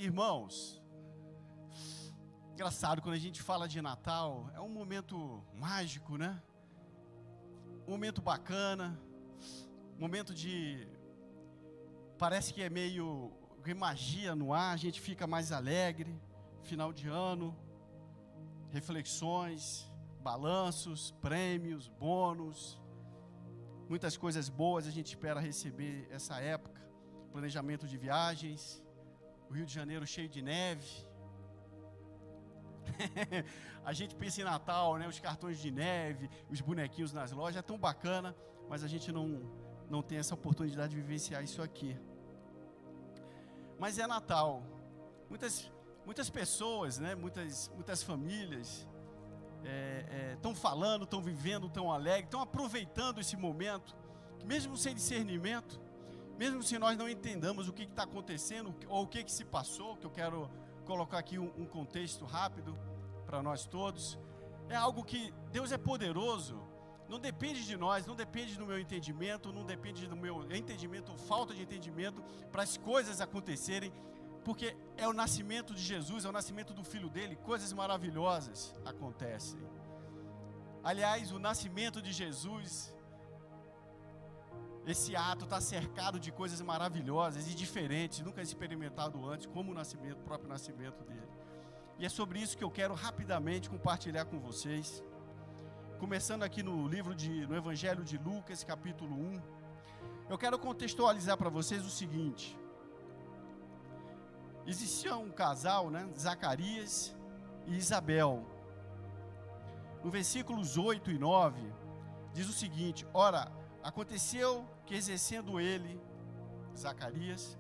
Irmãos, engraçado, quando a gente fala de Natal, é um momento mágico, né? Um momento bacana, momento de... Parece que é meio magia no ar, a gente fica mais alegre, final de ano, reflexões, balanços, prêmios, bônus, muitas coisas boas a gente espera receber essa época, planejamento de viagens, o Rio de Janeiro cheio de neve, a gente pensa em Natal, né, os cartões de neve, os bonequinhos nas lojas, é tão bacana, mas a gente não tem essa oportunidade de vivenciar isso aqui. Mas é Natal, muitas pessoas, né, muitas famílias estão falando, estão vivendo, estão alegres, estão aproveitando esse momento, que mesmo sem discernimento, mesmo se nós não entendamos o que está acontecendo, ou o que se passou, que eu quero colocar aqui um contexto rápido para nós todos, é algo que Deus é poderoso, não depende de nós, não depende do meu entendimento, não depende do meu entendimento ou falta de entendimento para as coisas acontecerem, porque é o nascimento de Jesus, é o nascimento do Filho dele, coisas maravilhosas acontecem. Aliás, o nascimento de Jesus, esse ato está cercado de coisas maravilhosas e diferentes, nunca experimentado antes, como o próprio nascimento dele. E é sobre isso que eu quero rapidamente compartilhar com vocês. Começando aqui no Evangelho de Lucas, capítulo 1. Eu quero contextualizar para vocês o seguinte. Existia um casal, né, Zacarias e Isabel. No versículos 8 e 9, diz o seguinte: ora, aconteceu que exercendo ele, Zacarias,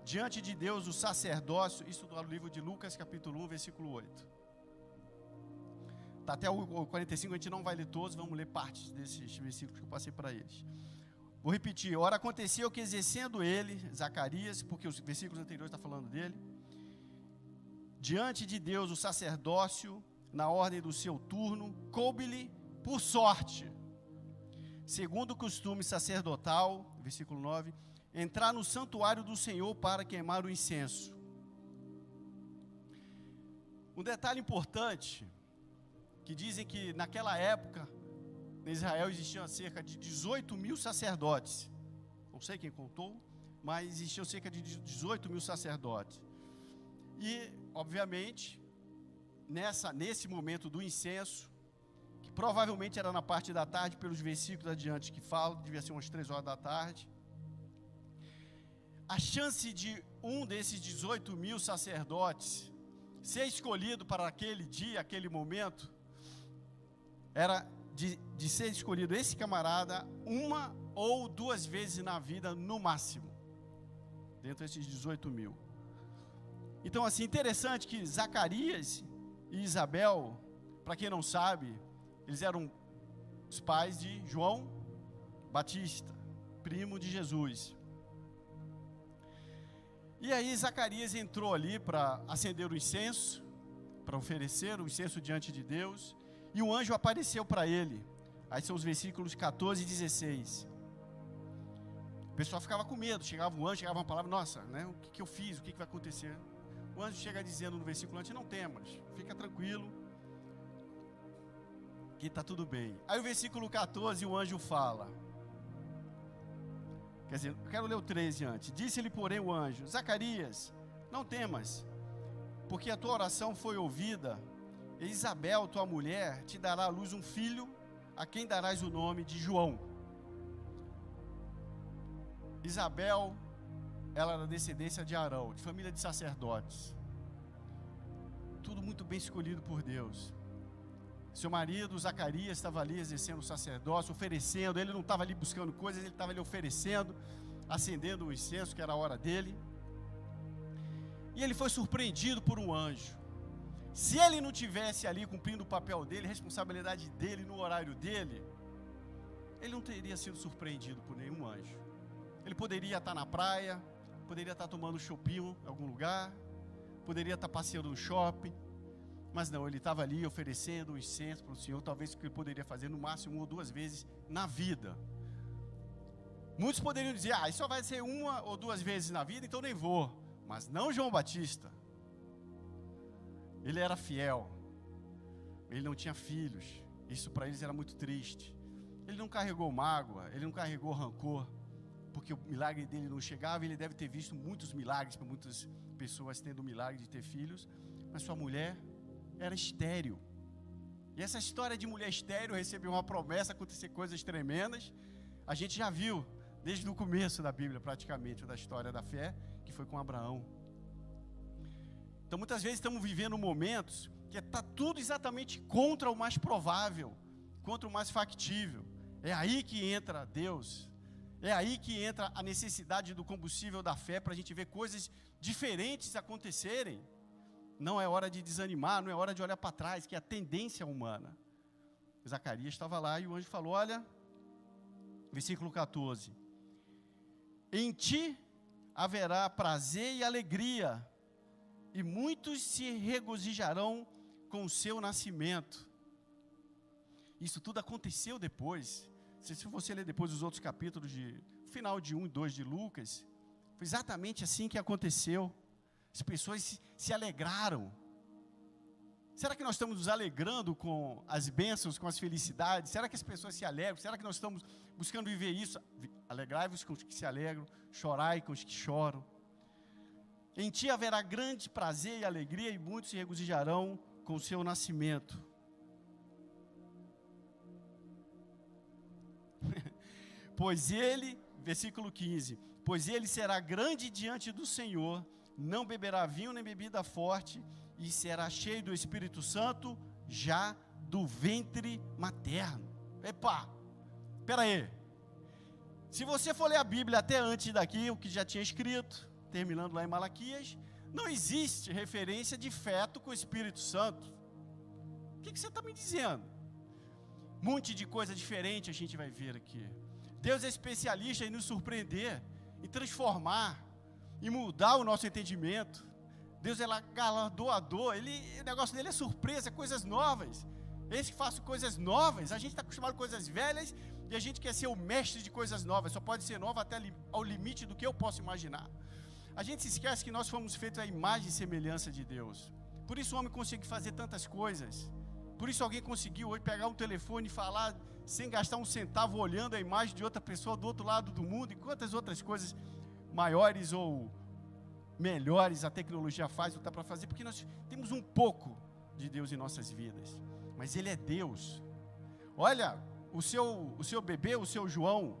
diante de Deus o sacerdócio, isso do livro de Lucas, capítulo 1, versículo 8. Está até o 45, a gente não vai ler todos, vamos ler partes desses versículos que eu passei para eles. Vou repetir: ora, aconteceu que exercendo ele, Zacarias, porque os versículos anteriores estão falando dele, diante de Deus o sacerdócio, na ordem do seu turno, coube-lhe por sorte, segundo o costume sacerdotal, versículo 9, entrar no santuário do Senhor para queimar o incenso. Um detalhe importante, que dizem que naquela época, em Israel existiam cerca de 18 mil sacerdotes, não sei quem contou, mas existiam cerca de 18 mil sacerdotes, e obviamente, nesse momento do incenso, que provavelmente era na parte da tarde, pelos versículos adiante que falam, devia ser umas 3 horas da tarde, a chance de um desses 18 mil sacerdotes ser escolhido para aquele dia, aquele momento, era de ser escolhido esse camarada 1 ou 2 vezes na vida, no máximo, dentro desses 18 mil. Então, assim, interessante que Zacarias e Isabel, para quem não sabe, eles eram os pais de João Batista, primo de Jesus. E aí Zacarias entrou ali para acender o incenso, para oferecer o incenso diante de Deus, e um anjo apareceu para ele. Aí são os versículos 14 e 16. O pessoal ficava com medo, chegava um anjo, chegava uma palavra, nossa, né, o que eu fiz, o que vai acontecer? O anjo chega dizendo no versículo antes: não temas, fica tranquilo, que está tudo bem. Aí o versículo 14, o anjo fala, quer dizer, eu quero ler o 13 antes. Disse-lhe, porém, o anjo: Zacarias, não temas, porque a tua oração foi ouvida, e Isabel, tua mulher, te dará à luz um filho, a quem darás o nome de João. Isabel, ela era descendência de Arão, de família de sacerdotes. Tudo muito bem escolhido por Deus. Seu marido, Zacarias, estava ali exercendo o sacerdócio, oferecendo. Ele não estava ali buscando coisas, ele estava ali oferecendo, acendendo o incenso, que era a hora dele. E ele foi surpreendido por um anjo. Se ele não tivesse ali cumprindo o papel dele, a responsabilidade dele, no horário dele, ele não teria sido surpreendido por nenhum anjo. Ele poderia estar na praia, poderia estar tomando choppinho em algum lugar, poderia estar passeando no shopping, mas não, ele estava ali oferecendo o incenso para o Senhor, talvez o que ele poderia fazer no máximo 1 ou 2 vezes na vida. Muitos poderiam dizer: isso só vai ser 1 ou 2 vezes na vida, então nem vou. Mas não João Batista. Ele era fiel. Ele não tinha filhos. Isso para eles era muito triste. Ele não carregou mágoa, ele não carregou rancor, porque o milagre dele não chegava. Ele deve ter visto muitos milagres, para muitas pessoas tendo o milagre de ter filhos, mas sua mulher era estéril. E essa história de mulher estéril receber uma promessa, acontecer coisas tremendas, a gente já viu desde o começo da Bíblia, praticamente, da história da fé, que foi com Abraão. Então muitas vezes estamos vivendo momentos que está tudo exatamente contra o mais provável, contra o mais factível. É aí que entra Deus, é aí que entra a necessidade do combustível da fé, para a gente ver coisas diferentes acontecerem. Não é hora de desanimar, não é hora de olhar para trás, que é a tendência humana. Zacarias estava lá e o anjo falou, olha, versículo 14, em ti haverá prazer e alegria, e muitos se regozijarão com o seu nascimento. Isso tudo aconteceu depois. Se você ler depois os outros capítulos, final de 1 e 2 de Lucas, foi exatamente assim que aconteceu. As pessoas se alegraram. Será que nós estamos nos alegrando com as bênçãos, com as felicidades? Será que as pessoas se alegram? Será que nós estamos buscando viver isso? Alegrai-vos com os que se alegram, chorai com os que choram. Em ti haverá grande prazer e alegria, e muitos se regozijarão com o seu nascimento. Pois ele, versículo 15, pois ele será grande diante do Senhor, não beberá vinho nem bebida forte, e será cheio do Espírito Santo, já do ventre materno. Epa, espera aí. Se você for ler a Bíblia até antes daqui, o que já tinha escrito, terminando lá em Malaquias, não existe referência de feto com o Espírito Santo. O que você está me dizendo? Um monte de coisa diferente a gente vai ver aqui. Deus é especialista em nos surpreender, em transformar, em mudar o nosso entendimento. Deus é galardoador, o negócio dele é surpresa, coisas novas. Esse que faz coisas novas, a gente está acostumado com coisas velhas, e a gente quer ser o mestre de coisas novas, só pode ser nova até ao limite do que eu posso imaginar. A gente se esquece que nós fomos feitos à imagem e semelhança de Deus. Por isso o homem consegue fazer tantas coisas. Por isso alguém conseguiu hoje pegar um telefone e falar sem gastar um centavo, olhando a imagem de outra pessoa do outro lado do mundo, e quantas outras coisas maiores ou melhores a tecnologia faz ou está para fazer, porque nós temos um pouco de Deus em nossas vidas, mas Ele é Deus. Olha, o seu bebê, o seu João,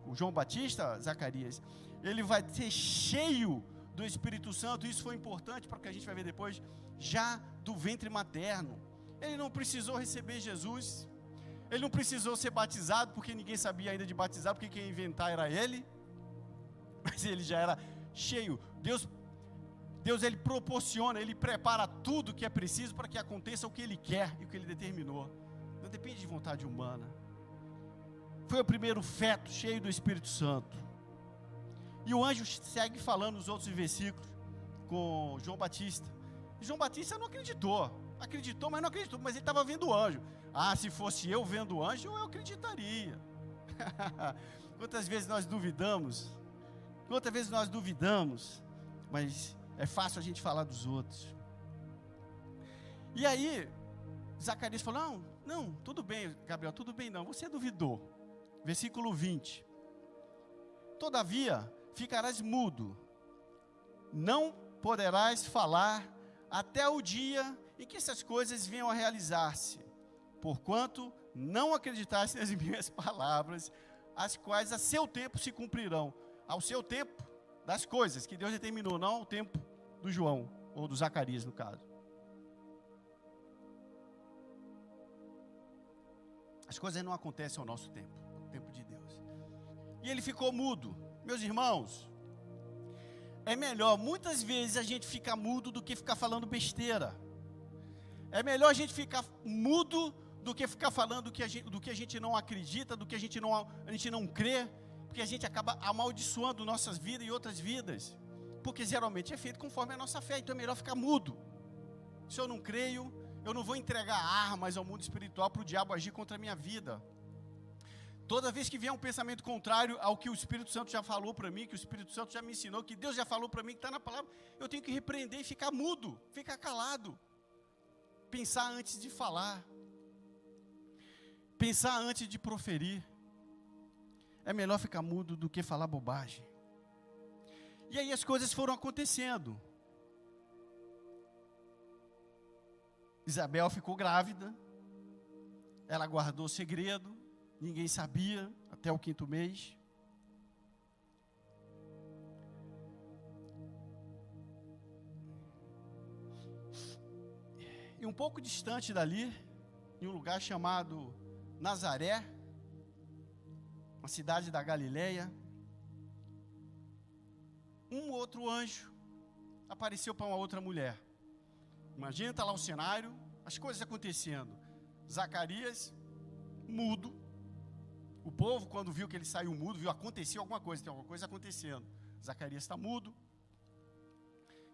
o João Batista, Zacarias, ele vai ser cheio do Espírito Santo. Isso foi importante para o que a gente vai ver depois, já do ventre materno. Ele não precisou receber Jesus, ele não precisou ser batizado, porque ninguém sabia ainda de batizar, porque quem ia inventar era ele, mas ele já era cheio. Deus ele proporciona, ele prepara tudo que é preciso para que aconteça o que ele quer e o que ele determinou. Não depende de vontade humana. Foi o primeiro feto cheio do Espírito Santo. E o anjo segue falando nos outros versículos com João Batista. E João Batista não acreditou, mas não acreditou, mas ele estava vendo o anjo. Se fosse eu vendo o anjo, eu acreditaria. Quantas vezes nós duvidamos, mas é fácil a gente falar dos outros. E aí, Zacarias falou, não, tudo bem, Gabriel, tudo bem não, você duvidou. Versículo 20, todavia, ficarás mudo, não poderás falar, até o dia em que essas coisas venham a realizar-se, porquanto não acreditaste nas minhas palavras, as quais a seu tempo se cumprirão. Ao seu tempo das coisas que Deus determinou, não ao tempo do João, ou do Zacarias no caso. As coisas não acontecem ao nosso tempo, o tempo de Deus. E ele ficou mudo. Meus irmãos, é melhor muitas vezes a gente ficar mudo do que ficar falando besteira. É melhor a gente ficar mudo do que ficar falando do que a gente não acredita, do que a gente não crê, porque a gente acaba amaldiçoando nossas vidas e outras vidas, porque geralmente é feito conforme a nossa fé. Então é melhor ficar mudo. Se eu não creio, eu não vou entregar armas ao mundo espiritual para o diabo agir contra a minha vida. Toda vez que vier um pensamento contrário ao que o Espírito Santo já falou para mim, que o Espírito Santo já me ensinou, que Deus já falou para mim, que está na palavra, eu tenho que repreender e ficar mudo, ficar calado. Pensar antes de falar. Pensar antes de proferir. É melhor ficar mudo do que falar bobagem. E aí as coisas foram acontecendo. Isabel ficou grávida. Ela guardou segredo. Ninguém sabia até o 5º mês. E um pouco distante dali, em um lugar chamado Nazaré, uma cidade da Galileia, um outro anjo apareceu para uma outra mulher. Imagina, está lá o cenário, as coisas acontecendo. Zacarias, mudo. O povo, quando viu que ele saiu mudo, viu acontecer alguma coisa, tem alguma coisa acontecendo. Zacarias está mudo.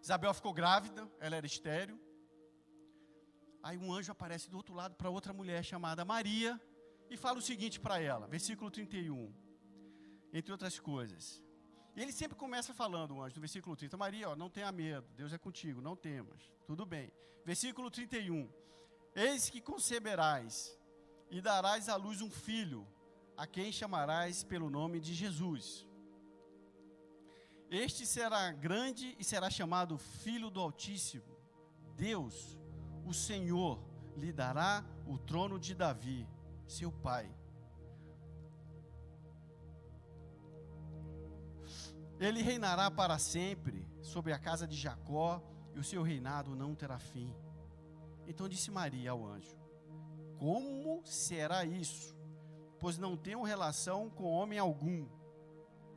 Isabel ficou grávida, ela era estéril. Aí um anjo aparece do outro lado para outra mulher chamada Maria e fala o seguinte para ela, versículo 31, entre outras coisas. E ele sempre começa falando, o anjo, no versículo 30, Maria, ó, não tenha medo, Deus é contigo, não temas, tudo bem. Versículo 31, eis que conceberás e darás à luz um filho, a quem chamarás pelo nome de Jesus. Este será grande e será chamado Filho do Altíssimo. Deus, o Senhor, lhe dará o trono de Davi, seu pai. Ele reinará para sempre sobre a casa de Jacó, e o seu reinado não terá fim. Então disse Maria ao anjo, como será isso? Pois não tenho relação com homem algum.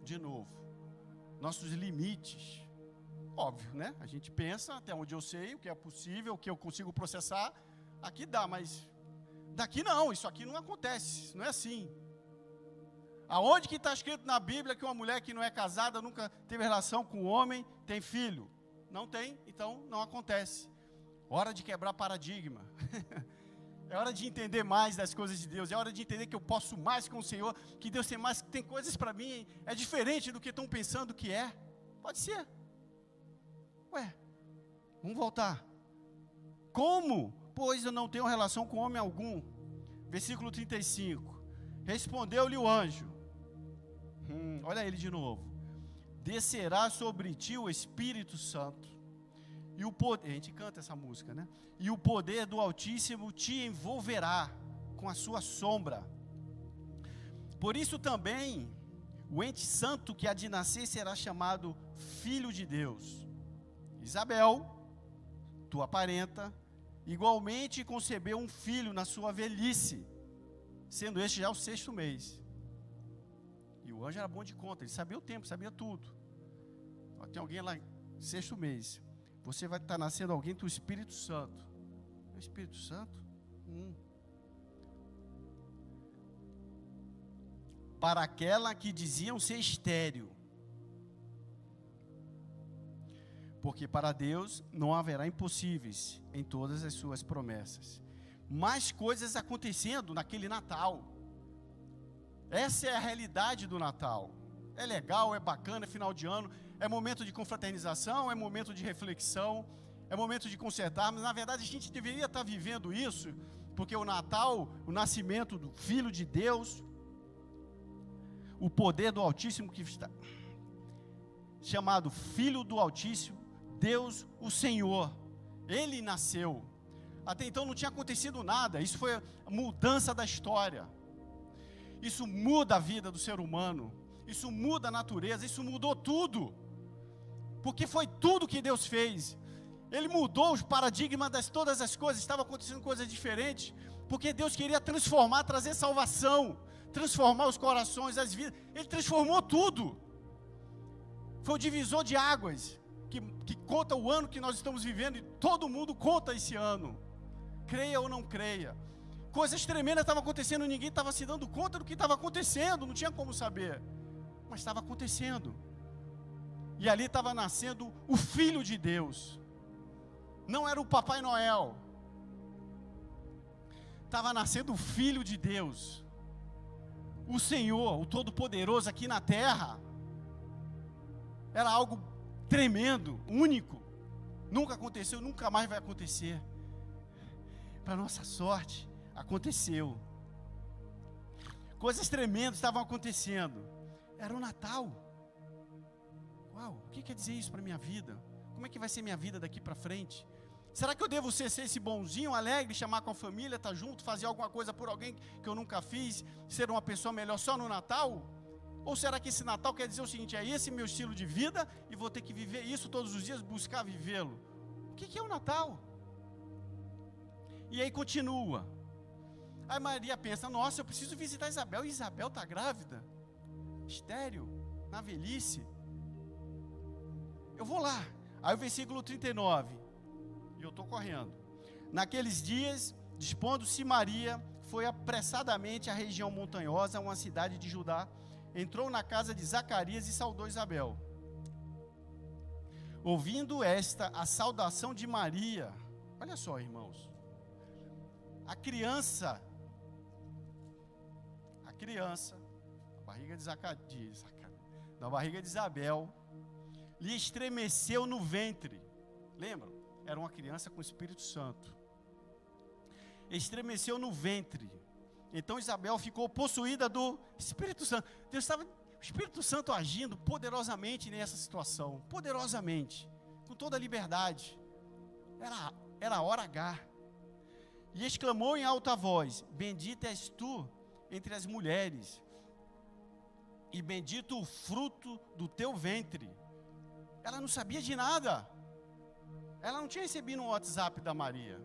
De novo, nossos limites, óbvio, né? A gente pensa, até onde eu sei, o que é possível, o que eu consigo processar, aqui dá, mas daqui não, isso aqui não acontece, não é assim. Aonde que está escrito na Bíblia que uma mulher que não é casada, nunca teve relação com um homem, tem filho? Não tem, então não acontece. Hora de quebrar paradigma. É hora de entender mais das coisas de Deus. É hora de entender que eu posso mais com o Senhor, que Deus tem mais, tem coisas para mim, é diferente do que estão pensando que é. Pode ser. Ué, vamos voltar. Como? Pois eu não tenho relação com homem algum. Versículo 35. Respondeu-lhe o anjo. Olha ele de novo. Descerá sobre ti o Espírito Santo. E o poder, a gente canta essa música, né? E o poder do Altíssimo te envolverá com a sua sombra. Por isso também, o ente santo que há de nascer será chamado Filho de Deus. Isabel, tua parenta, igualmente concebeu um filho na sua velhice, sendo este já o 6º mês. E o anjo era bom de conta, ele sabia o tempo, sabia tudo. Ó, tem alguém lá, 6º mês. Você vai estar nascendo alguém do Espírito Santo. O Espírito Santo? Para aquela que diziam ser estéril. Porque para Deus não haverá impossíveis em todas as suas promessas. Mais coisas acontecendo naquele Natal. Essa é a realidade do Natal. É legal, é bacana, é final de ano, é momento de confraternização, é momento de reflexão, é momento de consertar, mas na verdade a gente deveria estar vivendo isso, porque o Natal, o nascimento do Filho de Deus, o poder do Altíssimo que está chamado Filho do Altíssimo, Deus o Senhor, Ele nasceu. Até então não tinha acontecido nada, isso foi a mudança da história. Isso muda a vida do ser humano, isso muda a natureza, isso mudou tudo, porque foi tudo que Deus fez. Ele mudou os paradigmas de todas as coisas, estava acontecendo coisas diferentes, porque Deus queria transformar, trazer salvação, transformar os corações, as vidas. Ele transformou tudo. Foi o divisor de águas, que conta o ano que nós estamos vivendo, e todo mundo conta esse ano, creia ou não creia. Coisas tremendas estavam acontecendo, ninguém estava se dando conta do que estava acontecendo, não tinha como saber, mas estava acontecendo. E ali estava nascendo o Filho de Deus. Não era o Papai Noel. Estava nascendo o Filho de Deus. o Senhor, o Todo-Poderoso aqui na terra. Era algo tremendo, único. Nunca aconteceu, nunca mais vai acontecer. Para nossa sorte, aconteceu. Coisas tremendas estavam acontecendo. Era o Natal. Uau, o que quer dizer isso para a minha vida? Como é que vai ser minha vida daqui para frente? Será que eu devo ser esse bonzinho, alegre, chamar com a família, estar junto, fazer alguma coisa por alguém que eu nunca fiz, ser uma pessoa melhor só no Natal? Ou será que esse Natal quer dizer o seguinte, é esse meu estilo de vida e vou ter que viver isso todos os dias, buscar vivê-lo? O que é o Natal? E aí continua. Aí Maria pensa, nossa, eu preciso visitar Isabel, e Isabel está grávida, estéril, na velhice. Eu vou lá. Aí o versículo 39, e eu estou correndo. Naqueles dias, dispondo-se Maria, foi apressadamente à região montanhosa, uma cidade de Judá, entrou na casa de Zacarias e saudou Isabel. Ouvindo esta, a saudação de Maria, olha só, irmãos, a criança, na barriga de Isabel, lhe estremeceu no ventre. Lembram? Era uma criança com o Espírito Santo. Estremeceu no ventre. Então Isabel ficou possuída do Espírito Santo. O Espírito Santo agindo poderosamente nessa situação. Poderosamente. Com toda a liberdade. Era a hora H. E exclamou em alta voz: bendita és tu entre as mulheres, e bendito o fruto do teu ventre. Ela não sabia de nada. Ela não tinha recebido um WhatsApp da Maria.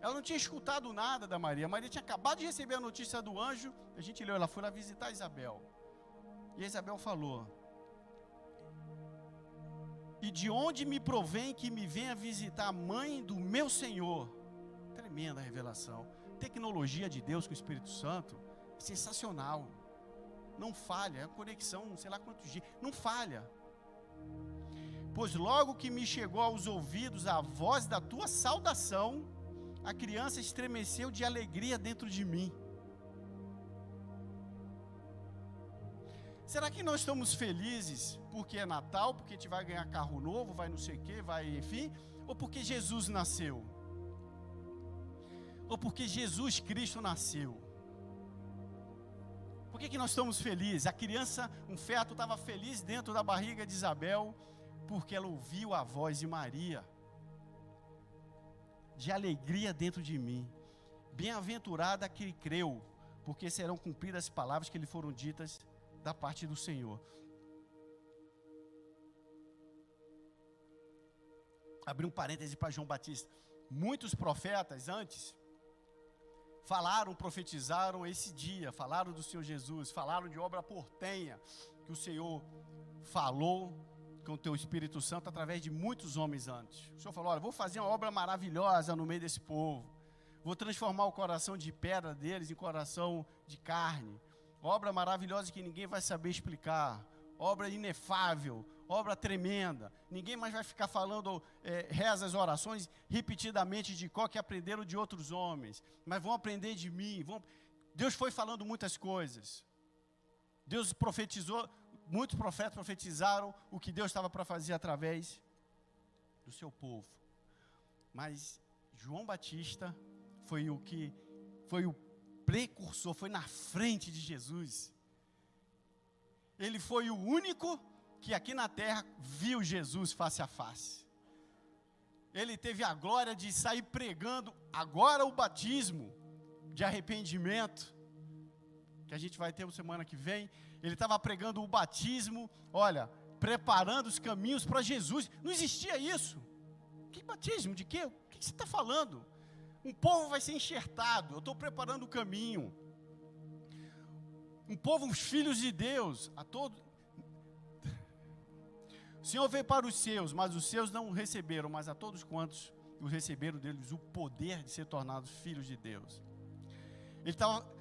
Ela não tinha escutado nada da Maria. A Maria tinha acabado de receber a notícia do anjo. A gente leu, ela foi lá visitar Isabel. E a Isabel falou: e de onde me provém que me venha visitar a mãe do meu Senhor? Tremenda revelação. Tecnologia de Deus com o Espírito Santo, sensacional. Não falha, é a conexão, não sei lá quantos dias, não falha. Pois logo que me chegou aos ouvidos a voz da tua saudação, a criança estremeceu de alegria dentro de mim. Será que nós estamos felizes porque é Natal, porque a gente vai ganhar carro novo, vai não sei o quê, vai, enfim, ou porque Jesus nasceu? Ou porque Jesus Cristo nasceu? Por que nós estamos felizes? A criança, um feto, estava feliz dentro da barriga de Isabel, porque ela ouviu a voz de Maria, de alegria dentro de mim. Bem-aventurada que creu, porque serão cumpridas as palavras que lhe foram ditas da parte do Senhor. Abri um parêntese para João Batista. Muitos profetas antes falaram, profetizaram esse dia, falaram do Senhor Jesus, falaram de obra portenha que o Senhor falou com o teu Espírito Santo através de muitos homens antes. O Senhor falou: olha, vou fazer uma obra maravilhosa no meio desse povo, vou transformar o coração de pedra deles em coração de carne, obra maravilhosa que ninguém vai saber explicar, obra inefável, obra tremenda. Ninguém mais vai ficar falando rezas, orações repetidamente de qual que aprenderam de outros homens, mas vão aprender de mim. Deus foi falando muitas coisas. Deus profetizou, muitos profetas profetizaram o que Deus estava para fazer através do seu povo. Mas João Batista foi o precursor, foi na frente de Jesus. Ele foi o único que aqui na terra viu Jesus face a face. Ele teve a glória de sair pregando agora o batismo de arrependimento, que a gente vai ter semana que vem. Ele estava pregando o batismo, olha, preparando os caminhos para Jesus. Não existia isso. Que batismo? De quê? O que você está falando? Um povo vai ser enxertado, eu estou preparando o caminho. Um povo, os filhos de Deus, a todos. O Senhor veio para os seus, mas os seus não o receberam, mas a todos quantos o receberam deles o poder de ser tornados filhos de Deus.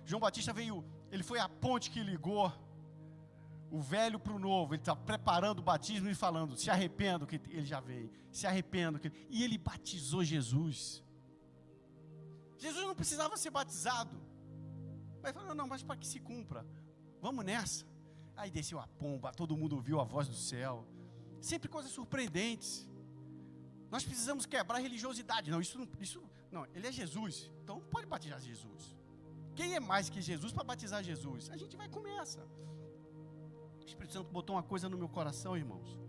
João Batista veio, ele foi a ponte que ligou o velho para o novo. Ele estava preparando o batismo e falando: se arrependo que ele já veio, se arrependo que... E ele batizou Jesus. Jesus não precisava ser batizado, mas falou: não, mas para que se cumpra Vamos nessa. Aí desceu a pomba, todo mundo ouviu a voz do céu. Sempre coisas surpreendentes. Nós precisamos quebrar a religiosidade. Não, isso não, ele é Jesus, então não pode batizar Jesus. Quem é mais que Jesus para batizar Jesus? A gente vai começar. O Espírito Santo botou uma coisa no meu coração, irmãos.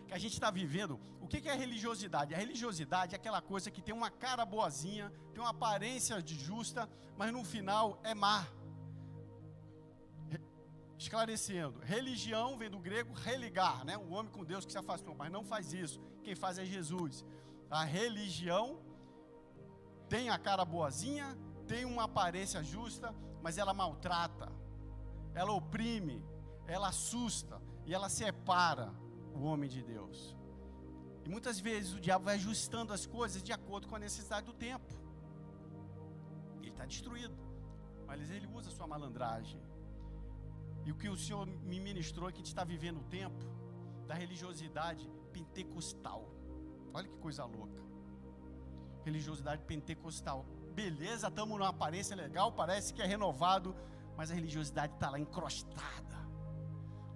Que a gente está vivendo. O que é a religiosidade? A religiosidade é aquela coisa que tem uma cara boazinha, tem uma aparência de justa, mas no final é má. Esclarecendo, religião vem do grego religar, né? O homem com Deus que se afastou, mas não faz isso. Quem faz é Jesus. A religião tem a cara boazinha, tem uma aparência justa, mas ela maltrata, ela oprime, ela assusta e ela separa o homem de Deus. E muitas vezes o diabo vai ajustando as coisas de acordo com a necessidade do tempo. Ele está destruído, mas ele usa a sua malandragem. E o que o Senhor me ministrou é que a gente está vivendo o tempo da religiosidade pentecostal. Olha que coisa louca. Religiosidade pentecostal. Beleza, estamos numa aparência legal, parece que é renovado, mas a religiosidade está lá encrostada.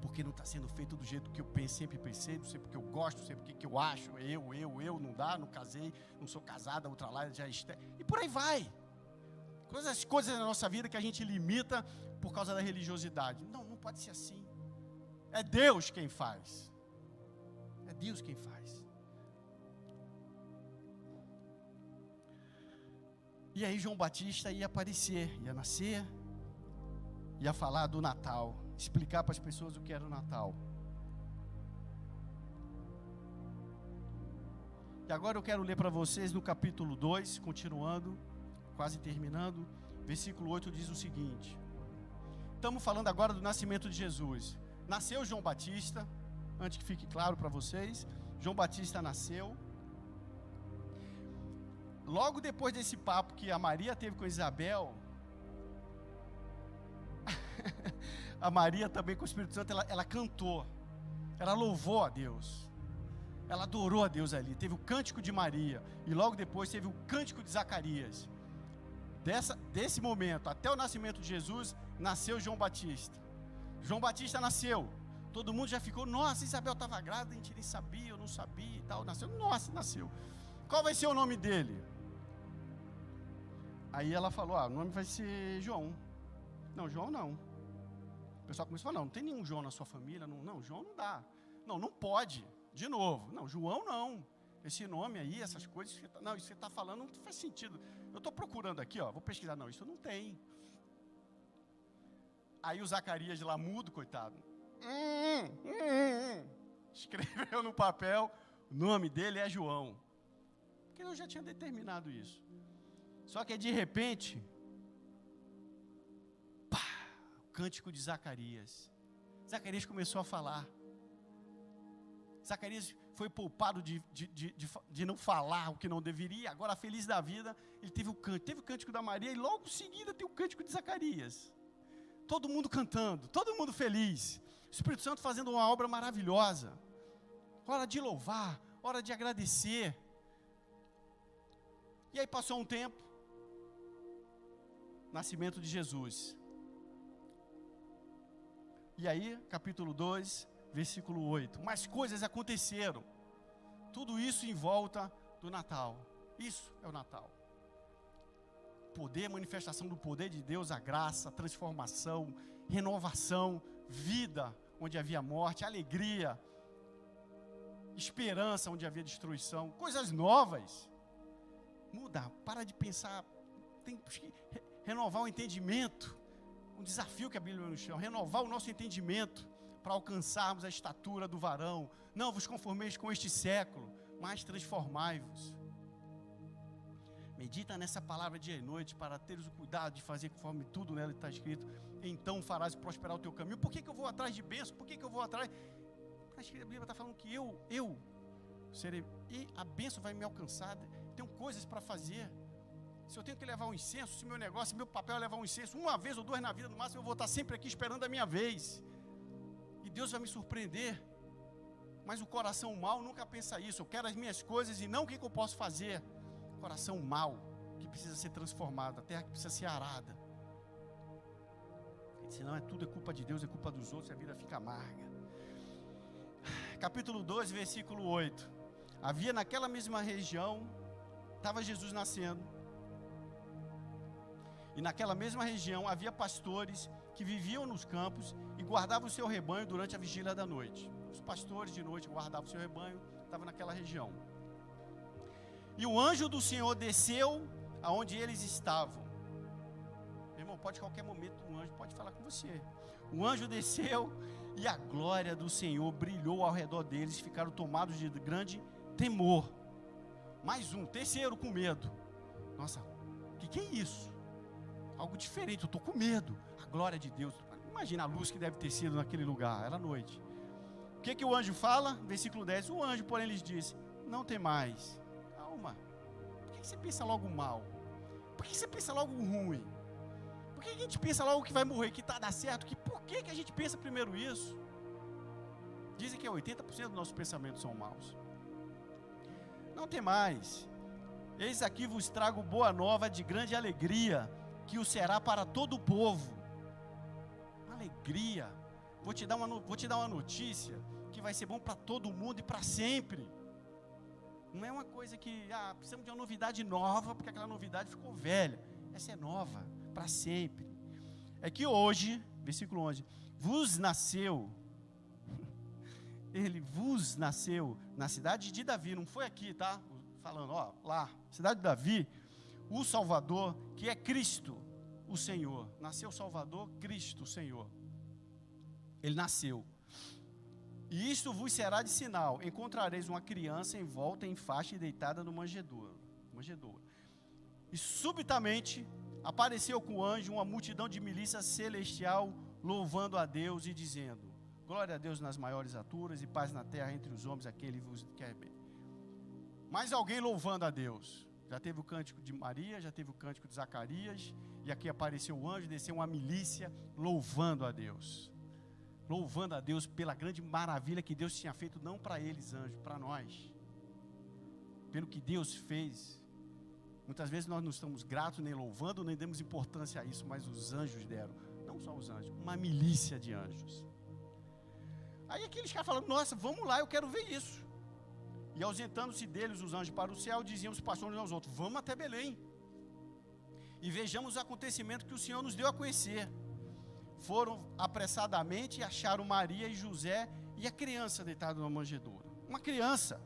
Porque não está sendo feito do jeito que eu sempre pensei, não sei porque eu gosto, não sei porque que eu acho, eu, não dá, não casei, não sou casada, outra lá já está. E por aí vai. Coisas na nossa vida que a gente limita por causa da religiosidade. Não pode ser assim. É Deus quem faz. É Deus quem faz. E aí João Batista ia aparecer, ia nascer, ia falar do Natal, explicar para as pessoas o que era o Natal. E agora eu quero ler para vocês no capítulo 2, continuando, quase terminando, versículo 8 diz o seguinte. Estamos falando agora do nascimento de Jesus. Nasceu João Batista, antes que fique claro para vocês, João Batista nasceu. Logo depois desse papo que a Maria teve com Isabel, a Maria também com o Espírito Santo, ela cantou, ela louvou a Deus, ela adorou a Deus ali. Teve o cântico de Maria, e logo depois teve o cântico de Zacarias. Desse momento até o nascimento de Jesus, nasceu João Batista. João Batista nasceu, todo mundo já ficou, nossa, Isabel estava grávida, a gente nem sabia, eu não sabia e tal, nasceu. Qual vai ser o nome dele? Aí ela falou, o nome vai ser João. Não, João não. O pessoal começou a falar, não tem nenhum João na sua família, não, João não dá. Não pode, de novo, não, João não. Esse nome aí, essas coisas, isso que você está falando não faz sentido. Eu estou procurando aqui, vou pesquisar, não, isso não tem. Aí o Zacarias de lá mudo, coitado, escreveu no papel, o nome dele é João. Porque eu já tinha determinado isso. Só que de repente, o cântico de Zacarias. Zacarias começou a falar. Zacarias foi poupado de não falar o que não deveria. Agora, feliz da vida, ele teve o cântico da Maria e logo em seguida tem o cântico de Zacarias. Todo mundo cantando, todo mundo feliz. O Espírito Santo fazendo uma obra maravilhosa. Hora de louvar, hora de agradecer. E aí passou um tempo. Nascimento de Jesus. E aí, capítulo 2, versículo 8. Mas coisas aconteceram. Tudo isso em volta do Natal. Isso é o Natal. Poder, manifestação do poder de Deus, a graça, transformação, renovação, vida onde havia morte, alegria, esperança onde havia destruição, coisas novas. Muda, para de pensar, tem que renovar o entendimento, um desafio que a Bíblia nos chama, renovar o nosso entendimento para alcançarmos a estatura do varão. Não vos conformeis com este século, mas transformai-vos. Medita nessa palavra dia e noite para teres o cuidado de fazer conforme tudo nela está escrito. Então farás prosperar o teu caminho. Por que eu vou atrás de bênção? Por que eu vou atrás? A Bíblia está falando que eu serei, e a bênção vai me alcançar. Tenho coisas para fazer. Se eu tenho que levar um incenso, se meu negócio, se meu papel é levar um incenso, uma vez ou duas na vida, no máximo, eu vou estar sempre aqui esperando a minha vez. E Deus vai me surpreender. Mas o coração mau nunca pensa isso. Eu quero as minhas coisas e não o que eu posso fazer. Coração mau, que precisa ser transformado, a terra que precisa ser arada. Senão tudo é culpa de Deus, é culpa dos outros, e a vida fica amarga. Capítulo 2, versículo 8. Havia naquela mesma região, estava Jesus nascendo. E naquela mesma região havia pastores que viviam nos campos e guardavam o seu rebanho durante a vigília da noite. Os pastores de noite guardavam o seu rebanho, estavam naquela região. E o anjo do Senhor desceu aonde eles estavam. Meu irmão, pode qualquer momento um anjo pode falar com você. O anjo desceu e a glória do Senhor brilhou ao redor deles, ficaram tomados de grande temor. Mais um, terceiro com medo. Nossa, o que é isso? Algo diferente, eu estou com medo. A glória de Deus. Imagina a luz que deve ter sido naquele lugar, era noite. O que o anjo fala? Versículo 10. O anjo, porém, lhes disse: não tem mais. Calma. Por que você pensa logo mal? Por que você pensa logo ruim? Por que a gente pensa logo que vai morrer, que está dar certo? Por que a gente pensa primeiro isso? Dizem que 80% dos nossos pensamentos são maus. Não tem mais. Eis aqui vos trago boa nova de grande alegria, que o será para todo o povo. Alegria. Vou te dar uma notícia que vai ser bom para todo mundo e para sempre. Não é uma coisa que precisamos de uma novidade nova, porque aquela novidade ficou velha. Essa é nova, para sempre. É que hoje, versículo 11, vos nasceu, ele vos nasceu na cidade de Davi, não foi aqui, tá? Falando, lá, cidade de Davi, o Salvador, que é Cristo, o Senhor. Nasceu o Salvador, Cristo, o Senhor. Ele nasceu. E isto vos será de sinal: encontrareis uma criança envolta em faixa e deitada no manjedoura. E subitamente apareceu com o anjo uma multidão de milícia celestial, louvando a Deus e dizendo: glória a Deus nas maiores alturas e paz na terra entre os homens, aquele vos quer bem. Mais alguém louvando a Deus. Já teve o cântico de Maria, já teve o cântico de Zacarias, e aqui apareceu o anjo, desceu uma milícia louvando a Deus. Louvando a Deus pela grande maravilha que Deus tinha feito, não para eles, anjos, para nós. Pelo que Deus fez. Muitas vezes nós não estamos gratos, nem louvando, nem damos importância a isso, mas os anjos deram. Não só os anjos, uma milícia de anjos. Aí aqueles caras falando: nossa, vamos lá, eu quero ver isso. E ausentando-se deles os anjos para o céu, diziam os pastores aos outros: vamos até Belém e vejamos o acontecimento que o Senhor nos deu a conhecer. Foram apressadamente e acharam Maria e José e a criança deitada na manjedoura. Uma criança.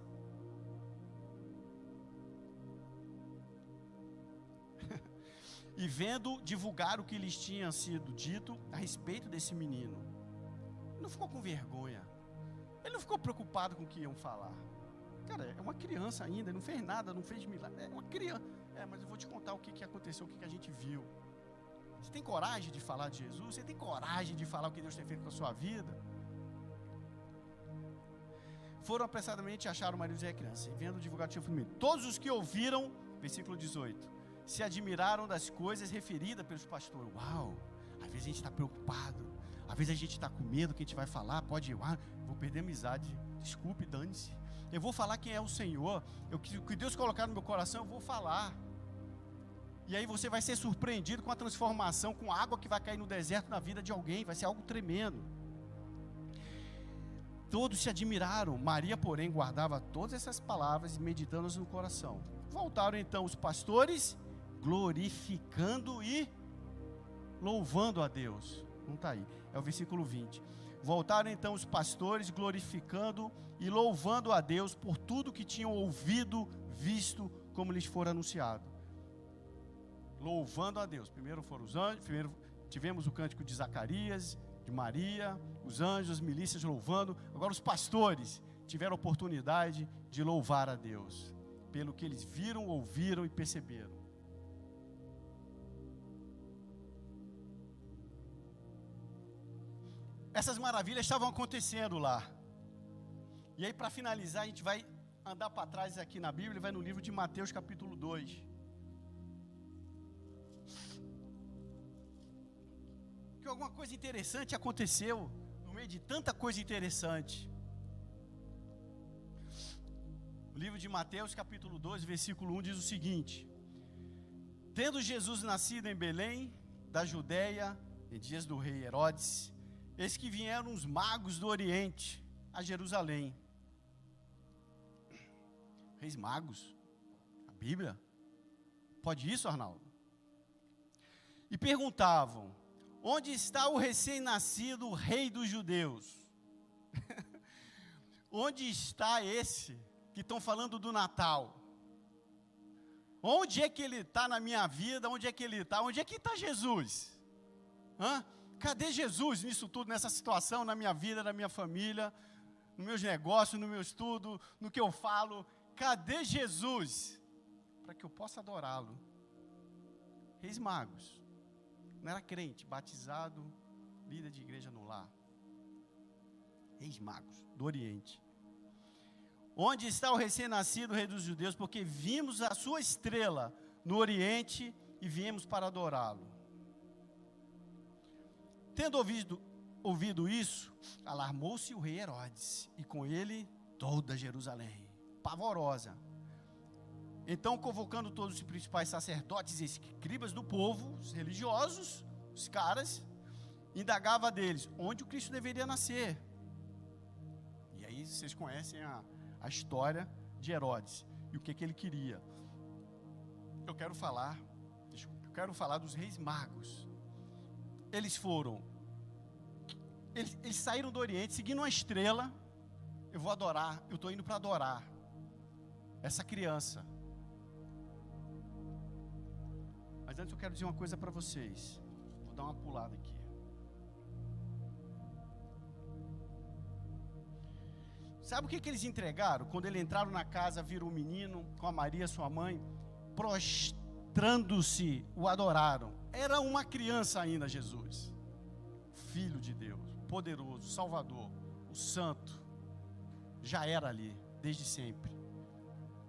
E vendo, divulgar o que lhes tinha sido dito a respeito desse menino. Ele não ficou com vergonha. Ele não ficou preocupado com o que iam falar. Cara, é uma criança ainda, não fez nada, não fez milagre. É uma criança. Mas eu vou te contar o que aconteceu, o que a gente viu. Você tem coragem de falar de Jesus? Você tem coragem de falar o que Deus tem feito com a sua vida? Foram apressadamente e acharam Maria e José a criança, e vendo divulgar o que tinha feito. Todos os que ouviram, versículo 18, se admiraram das coisas referidas pelos pastores. Uau, às vezes a gente está preocupado, às vezes a gente está com medo que a gente vai falar, vou perder a amizade, desculpe, dane-se. Eu vou falar quem é o Senhor, o que Deus colocar no meu coração, eu vou falar. E aí você vai ser surpreendido com a transformação, com a água que vai cair no deserto na vida de alguém, vai ser algo tremendo. Todos se admiraram, Maria, porém, guardava todas essas palavras e meditando-as no coração. Voltaram então os pastores, glorificando e louvando a Deus. Não está aí, é o versículo 20. Voltaram então os pastores, glorificando e louvando a Deus por tudo que tinham ouvido, visto, como lhes fora anunciado. Louvando a Deus. Primeiro foram os anjos, primeiro tivemos o cântico de Zacarias, de Maria, os anjos, as milícias louvando. Agora os pastores tiveram a oportunidade de louvar a Deus, pelo que eles viram, ouviram e perceberam. Essas maravilhas estavam acontecendo lá. E aí, para finalizar, a gente vai andar para trás aqui na Bíblia, vai no livro de Mateus capítulo 2. Que alguma coisa interessante aconteceu no meio de tanta coisa interessante. O livro de Mateus capítulo 2, versículo 1 diz o seguinte: tendo Jesus nascido em Belém, da Judeia, em dias do rei Herodes, eis que vieram os magos do Oriente a Jerusalém. Reis magos? A Bíblia? Pode isso, Arnaldo? E perguntavam: onde está o recém-nascido rei dos judeus? Onde está esse que estão falando do Natal? Onde é que ele está na minha vida? Onde é que ele está? Onde é que está Jesus? Cadê Jesus nisso tudo, nessa situação, na minha vida, na minha família, nos meus negócios, no meu estudo, no que eu falo? Cadê Jesus? Para que eu possa adorá-lo. Reis magos. Não era crente, batizado, líder de igreja no lar. Reis magos do Oriente. Onde está o recém-nascido rei dos judeus? Porque vimos a sua estrela no Oriente e viemos para adorá-lo. Tendo ouvido isso, alarmou-se o rei Herodes, e com ele toda Jerusalém, pavorosa. Então, convocando todos os principais sacerdotes e escribas do povo, os religiosos, os caras, indagava deles onde o Cristo deveria nascer. E aí vocês conhecem a história de Herodes e o que ele queria. Eu quero falar dos reis magos. Eles saíram do Oriente, seguindo uma estrela. Eu vou adorar, eu estou indo para adorar essa criança. Mas antes eu quero dizer uma coisa para vocês. Vou dar uma pulada aqui. Sabe o que eles entregaram? Quando eles entraram na casa, viram o menino com a Maria, sua mãe, prostrando-se, o adoraram. Era uma criança ainda, Jesus. Filho de Deus, poderoso, Salvador, o Santo. Já era ali, desde sempre.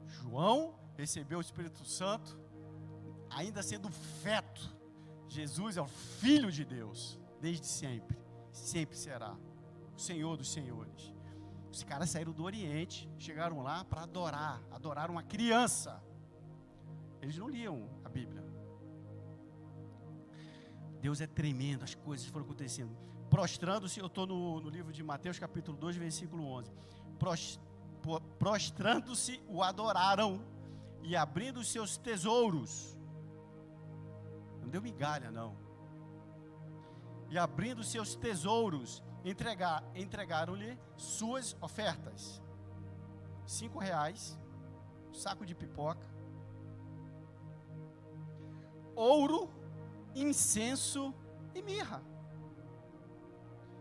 João recebeu o Espírito Santo, ainda sendo feto. Jesus é o Filho de Deus, desde sempre. Sempre será o Senhor dos senhores. Os caras saíram do Oriente, chegaram lá para adorar uma criança. Eles não liam a Bíblia. Deus é tremendo, as coisas foram acontecendo. Prostrando-se, eu estou no livro de Mateus, capítulo 2, versículo 11. Prostrando-se, o adoraram, e abrindo os seus tesouros. Não deu migalha, não. E abrindo os seus tesouros, entregaram-lhe suas ofertas. R$5, saco de pipoca, ouro, incenso e mirra.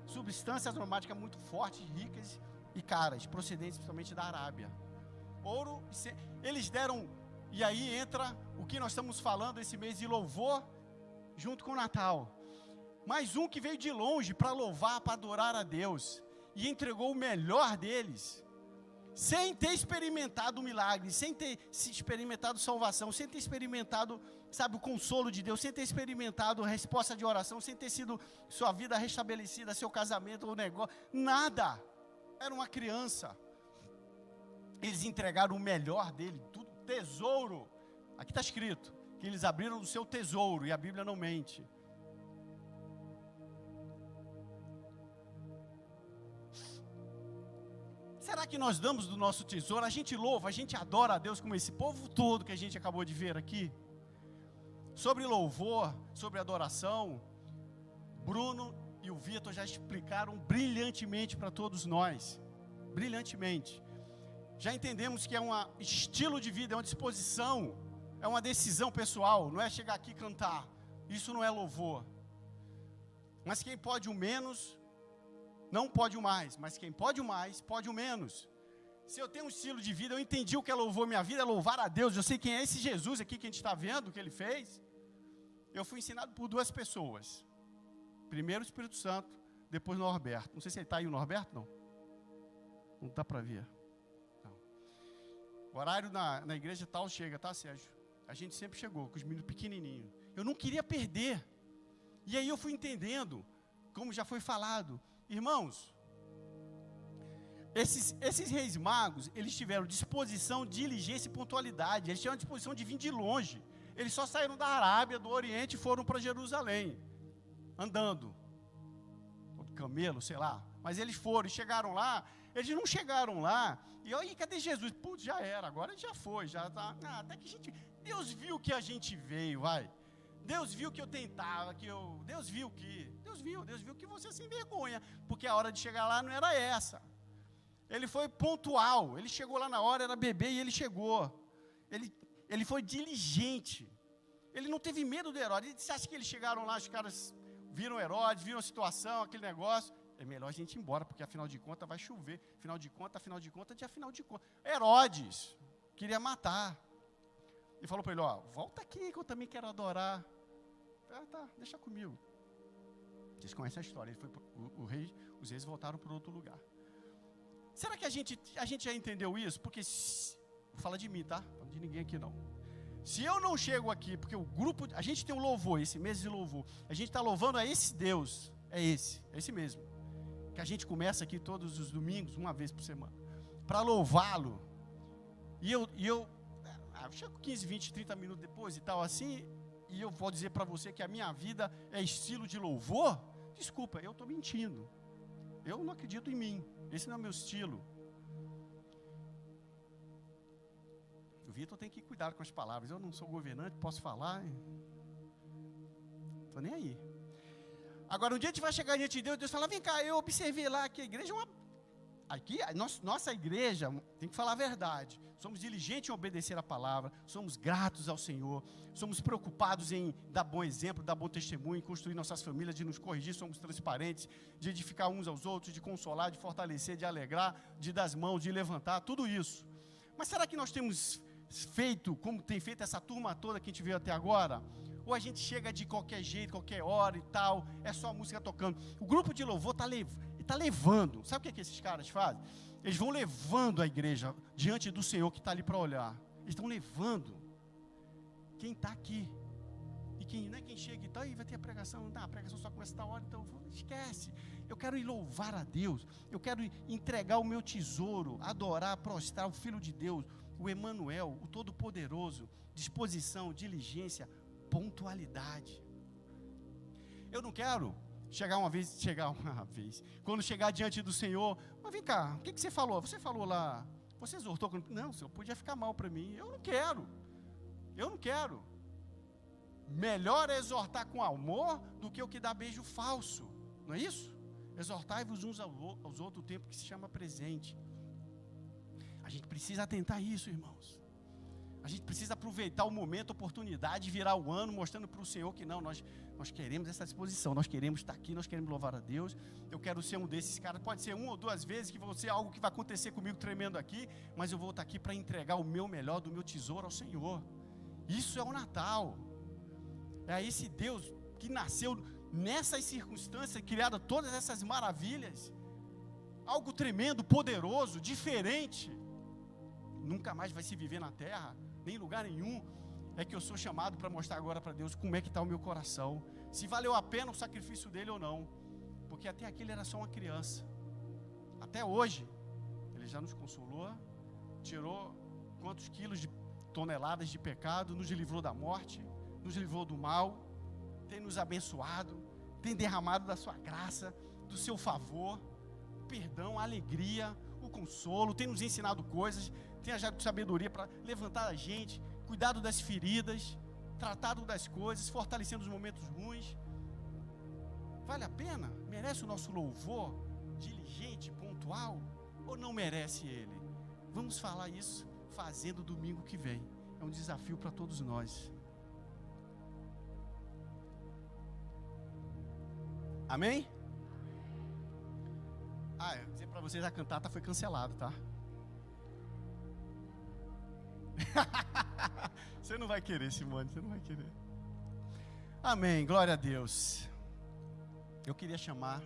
Substâncias aromáticas muito fortes, ricas e caras, procedentes principalmente da Arábia. Ouro, eles deram, e aí entra o que nós estamos falando esse mês de louvor, junto com o Natal. Mais um que veio de longe para louvar, para adorar a Deus, e entregou o melhor deles, sem ter experimentado o milagre, sem ter experimentado salvação, sem ter experimentado, sabe, o consolo de Deus, sem ter experimentado a resposta de oração, sem ter sido sua vida restabelecida, seu casamento, o negócio, nada. Era uma criança. Eles entregaram o melhor dele, tudo, tesouro. Aqui está escrito que eles abriram o seu tesouro, e a Bíblia não mente. Será que nós damos do nosso tesouro? A gente louva, a gente adora a Deus como esse povo todo que a gente acabou de ver aqui. Sobre louvor, sobre adoração, Bruno e o Vitor já explicaram brilhantemente para todos nós. Brilhantemente. Já entendemos que é um estilo de vida, é uma disposição, é uma decisão pessoal, não é chegar aqui e cantar. Isso não é louvor. Mas quem pode o menos, não pode o mais. Mas quem pode o mais, pode o menos. Se eu tenho um estilo de vida, eu entendi o que é louvor, minha vida é louvar a Deus. Eu sei quem é esse Jesus aqui que a gente está vendo, o que ele fez. Eu fui ensinado por duas pessoas. Primeiro o Espírito Santo, depois o Norberto. Não sei se ele está aí, o Norberto, não? Não dá para ver. Não. O horário na igreja tal chega, tá, Sérgio? A gente sempre chegou, com os meninos pequenininhos. Eu não queria perder. E aí eu fui entendendo, como já foi falado. Irmãos, esses reis magos, eles tiveram disposição, diligência e pontualidade. Eles tiveram disposição de vir de longe. Eles só saíram da Arábia, do Oriente e foram para Jerusalém. andando, ou de camelo, sei lá. Mas eles foram, chegaram lá. Eles não chegaram lá, e aí, cadê Jesus? Putz, já era, agora já foi, já tá. Até que Deus viu que a gente veio, vai. Deus viu que eu tentava, Deus viu que você se envergonha, porque a hora de chegar lá não era essa. Ele foi pontual, ele chegou lá na hora, era bebê e ele chegou. Ele foi diligente. Ele não teve medo do Herodes. Você acha que eles chegaram lá, os caras viram Herodes, viram a situação, aquele negócio? É melhor a gente ir embora, porque afinal de contas vai chover. Afinal de contas. Herodes queria matar. E falou para ele, volta aqui que eu também quero adorar. Tá, deixa comigo. Vocês conhecem a história. Ele foi os reis voltaram para outro lugar. Será que a gente já entendeu isso? Porque, vou falar de mim, tá? Não falo de ninguém aqui não. Se eu não chego aqui, porque o grupo, a gente tem um louvor, esse mês de louvor. A gente está louvando a esse Deus. É esse mesmo. Que a gente começa aqui todos os domingos, uma vez por semana, para louvá-lo. E eu chego 15, 20, 30 minutos depois e tal assim, e eu vou dizer para você que a minha vida é estilo de louvor. Desculpa, eu estou mentindo. Eu não acredito em mim. Esse não é o meu estilo. O Vitor tem que cuidar com as palavras. Eu não sou governante, posso falar. Estou nem aí. Agora, um dia a gente vai chegar diante de Deus, Deus fala, vem cá, eu observei lá que a igreja é uma... Aqui, nossa igreja, tem que falar a verdade. Somos diligentes em obedecer a palavra, somos gratos ao Senhor, somos preocupados em dar bom exemplo, dar bom testemunho, em construir nossas famílias, de nos corrigir, somos transparentes, de edificar uns aos outros, de consolar, de fortalecer, de alegrar, de dar as mãos, de levantar, tudo isso. Mas será que nós temos feito, como tem feito essa turma toda que a gente veio até agora? Ou a gente chega de qualquer jeito, qualquer hora e tal, é só a música tocando. O grupo de louvor está levando. Sabe o que esses caras fazem? Eles vão levando a igreja diante do Senhor que está ali para olhar. Eles estão levando quem está aqui. E quem chega e tal, e vai ter a pregação. Não, a pregação só começa a tal hora, então esquece. Eu quero ir louvar a Deus. Eu quero entregar o meu tesouro, adorar, prostrar o Filho de Deus, o Emanuel, o Todo-Poderoso. Disposição, diligência, pontualidade. Eu não quero chegar uma vez, quando chegar diante do Senhor, mas vem cá, o que você falou? Você falou lá, você exortou, não, Senhor, podia ficar mal para mim. Eu não quero. Melhor é exortar com amor do que o que dá beijo falso, não é isso? Exortai-vos uns aos outros o tempo que se chama presente. A gente precisa atentar a isso, irmãos. A gente precisa aproveitar o momento, a oportunidade, virar o ano, mostrando para o Senhor que não, nós queremos essa disposição, nós queremos estar aqui, nós queremos louvar a Deus. Eu quero ser um desses caras, pode ser 1 ou 2 vezes, que vai ser algo que vai acontecer comigo tremendo aqui, mas eu vou estar aqui para entregar o meu melhor, do meu tesouro ao Senhor. Isso é o Natal. É esse Deus que nasceu nessas circunstâncias, criado todas essas maravilhas, algo tremendo, poderoso, diferente, nunca mais vai se viver na terra, nem em lugar nenhum. É que eu sou chamado para mostrar agora para Deus como é que está o meu coração, se valeu a pena o sacrifício dele ou não, porque até aqui ele era só uma criança, até hoje, ele já nos consolou, tirou quantos quilos toneladas de pecado, nos livrou da morte, nos livrou do mal, tem nos abençoado, tem derramado da sua graça, do seu favor, perdão, alegria, o consolo, tem nos ensinado coisas, tem ajudado sabedoria para levantar a gente, cuidado das feridas, tratado das coisas, fortalecendo os momentos ruins. Vale a pena? Merece o nosso louvor diligente, pontual, ou não merece ele? Vamos falar isso fazendo domingo que vem. É um desafio para todos nós. Amém? Eu vou dizer para vocês, a cantata foi cancelada, tá? Você não vai querer, Simone, você não vai querer. Amém, glória a Deus. Eu queria chamar,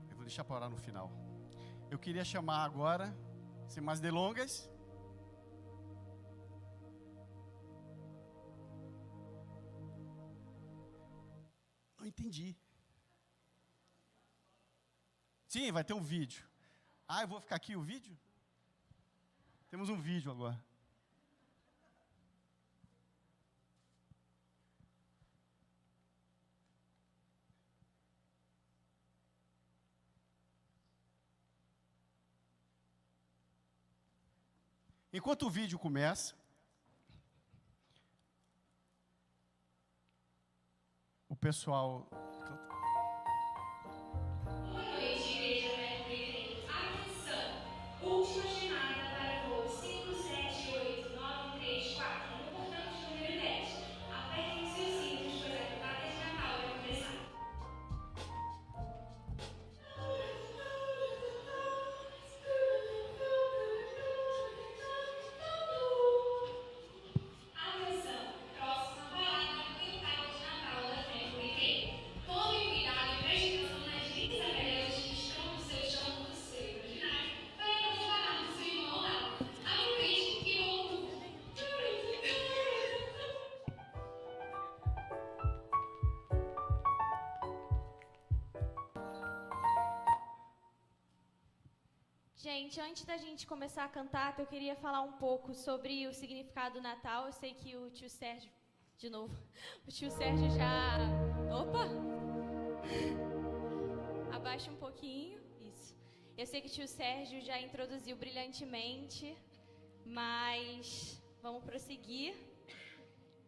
eu vou deixar para orar no final. Eu queria chamar agora, sem mais delongas, não entendi. Sim, vai ter um vídeo. Eu vou ficar aqui o vídeo? Temos um vídeo agora. Enquanto o vídeo começa, o pessoal... Boa noite, Igreja Verbo. Atenção! Última chamada para voo 578934 no portão de número 10. Apertem seus cintos, pois a cantada de Natal vai começar. Atenção! Próxima parada, cantada de Natal da Verbo Igreja. Tome cuidado e preste atenção nas dicas amarelas que estão no seu chão do seu imaginário para não esbarrar no seu irmão ao lado. Aproveite e bom Gente, antes da gente começar a cantar, eu queria falar um pouco sobre o significado do Natal. Eu sei que o tio Sérgio, de novo, o tio Sérgio já... Opa! Abaixa um pouquinho, isso. Eu sei que o tio Sérgio já introduziu brilhantemente, mas vamos prosseguir.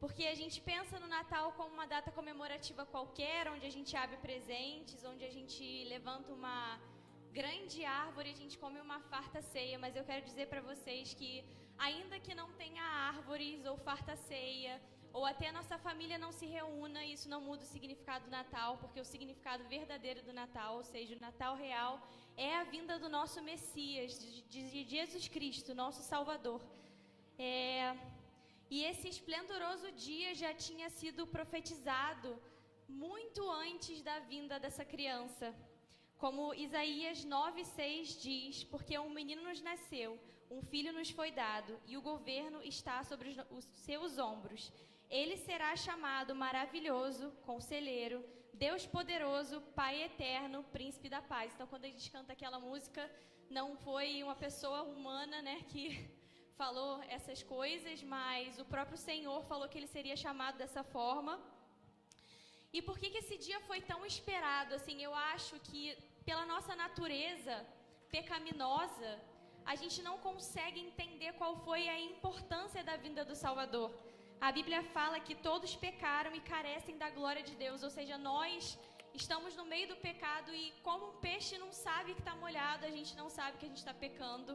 Porque a gente pensa no Natal como uma data comemorativa qualquer, onde a gente abre presentes, onde a gente levanta uma grande árvore, a gente come uma farta ceia, mas eu quero dizer para vocês que ainda que não tenha árvores ou farta ceia, ou até a nossa família não se reúna, isso não muda o significado do Natal, porque o significado verdadeiro do Natal, ou seja, o Natal real, é a vinda do nosso Messias, de Jesus Cristo, nosso Salvador. E esse esplendoroso dia já tinha sido profetizado muito antes da vinda dessa criança. Como Isaías 9:6 diz, porque um menino nos nasceu, um filho nos foi dado, e o governo está sobre os seus ombros. Ele será chamado Maravilhoso, Conselheiro, Deus Poderoso, Pai Eterno, Príncipe da Paz. Então, quando a gente canta aquela música, não foi uma pessoa humana, né, que falou essas coisas, mas o próprio Senhor falou que ele seria chamado dessa forma. E por que esse dia foi tão esperado? Assim, eu acho que pela nossa natureza pecaminosa, a gente não consegue entender qual foi a importância da vinda do Salvador. A Bíblia fala que todos pecaram e carecem da glória de Deus, ou seja, nós estamos no meio do pecado e como um peixe não sabe que está molhado, a gente não sabe que a gente está pecando.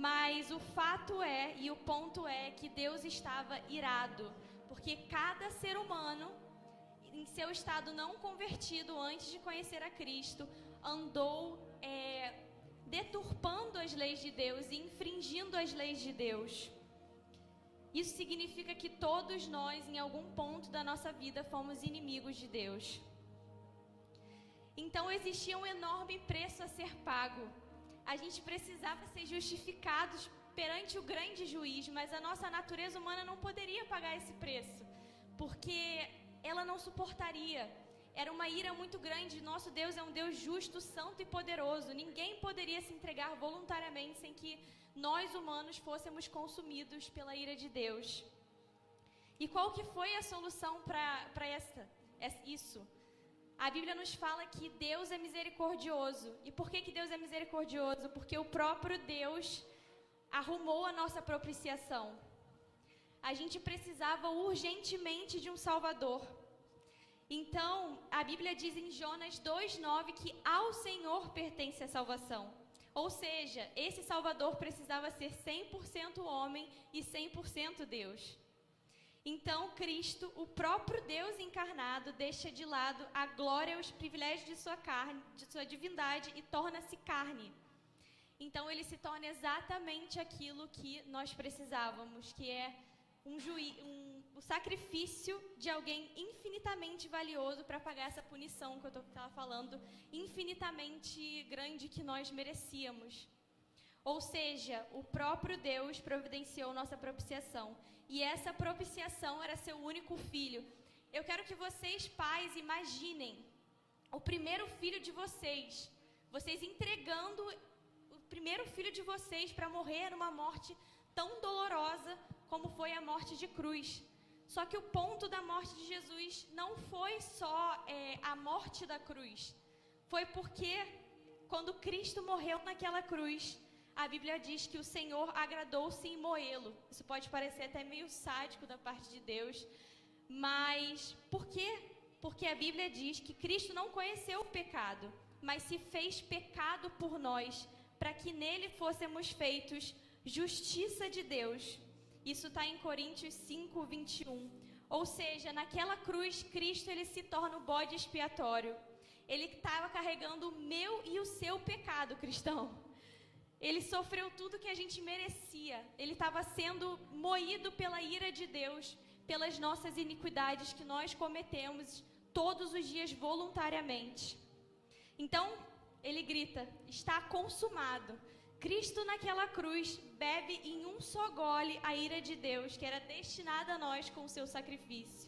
Mas o fato é, e o ponto é, que Deus estava irado, porque cada ser humano, em seu estado não convertido antes de conhecer a Cristo, andou deturpando as leis de Deus e infringindo as leis de Deus. Isso significa que todos nós, em algum ponto da nossa vida, fomos inimigos de Deus. Então existia um enorme preço a ser pago. A gente precisava ser justificados perante o grande juiz, mas a nossa natureza humana não poderia pagar esse preço, porque ela não suportaria. Era uma ira muito grande. Nosso Deus é um Deus justo, santo e poderoso. Ninguém poderia se entregar voluntariamente sem que nós humanos fôssemos consumidos pela ira de Deus. E qual que foi a solução para isso? A Bíblia nos fala que Deus é misericordioso. E por que Deus é misericordioso? Porque o próprio Deus arrumou a nossa propiciação. A gente precisava urgentemente de um Salvador. Então, a Bíblia diz em Jonas 2:9 que ao Senhor pertence a salvação. Ou seja, esse Salvador precisava ser 100% homem e 100% Deus. Então, Cristo, o próprio Deus encarnado, deixa de lado a glória e os privilégios de sua carne, de sua divindade, e torna-se carne. Então, ele se torna exatamente aquilo que nós precisávamos, que é o sacrifício de alguém infinitamente valioso para pagar essa punição que eu estava falando, infinitamente grande que nós merecíamos. Ou seja, o próprio Deus providenciou nossa propiciação. E essa propiciação era seu único filho. Eu quero que vocês, pais, imaginem o primeiro filho de vocês entregando o primeiro filho de vocês para morrer numa morte tão dolorosa como foi a morte de cruz. Só que o ponto da morte de Jesus não foi só a morte da cruz. Foi porque quando Cristo morreu naquela cruz, a Bíblia diz que o Senhor agradou-se em moê-lo. Isso pode parecer até meio sádico da parte de Deus, mas por quê? Porque a Bíblia diz que Cristo não conheceu o pecado, mas se fez pecado por nós, para que nele fôssemos feitos justiça de Deus. Isso está em Coríntios 5, 21. Ou seja, naquela cruz, Cristo ele se torna o bode expiatório. Ele estava carregando o meu e o seu pecado, cristão. Ele sofreu tudo que a gente merecia. Ele estava sendo moído pela ira de Deus, pelas nossas iniquidades que nós cometemos todos os dias voluntariamente. Então, ele grita: está consumado. Cristo naquela cruz bebe em um só gole a ira de Deus, que era destinada a nós com o seu sacrifício.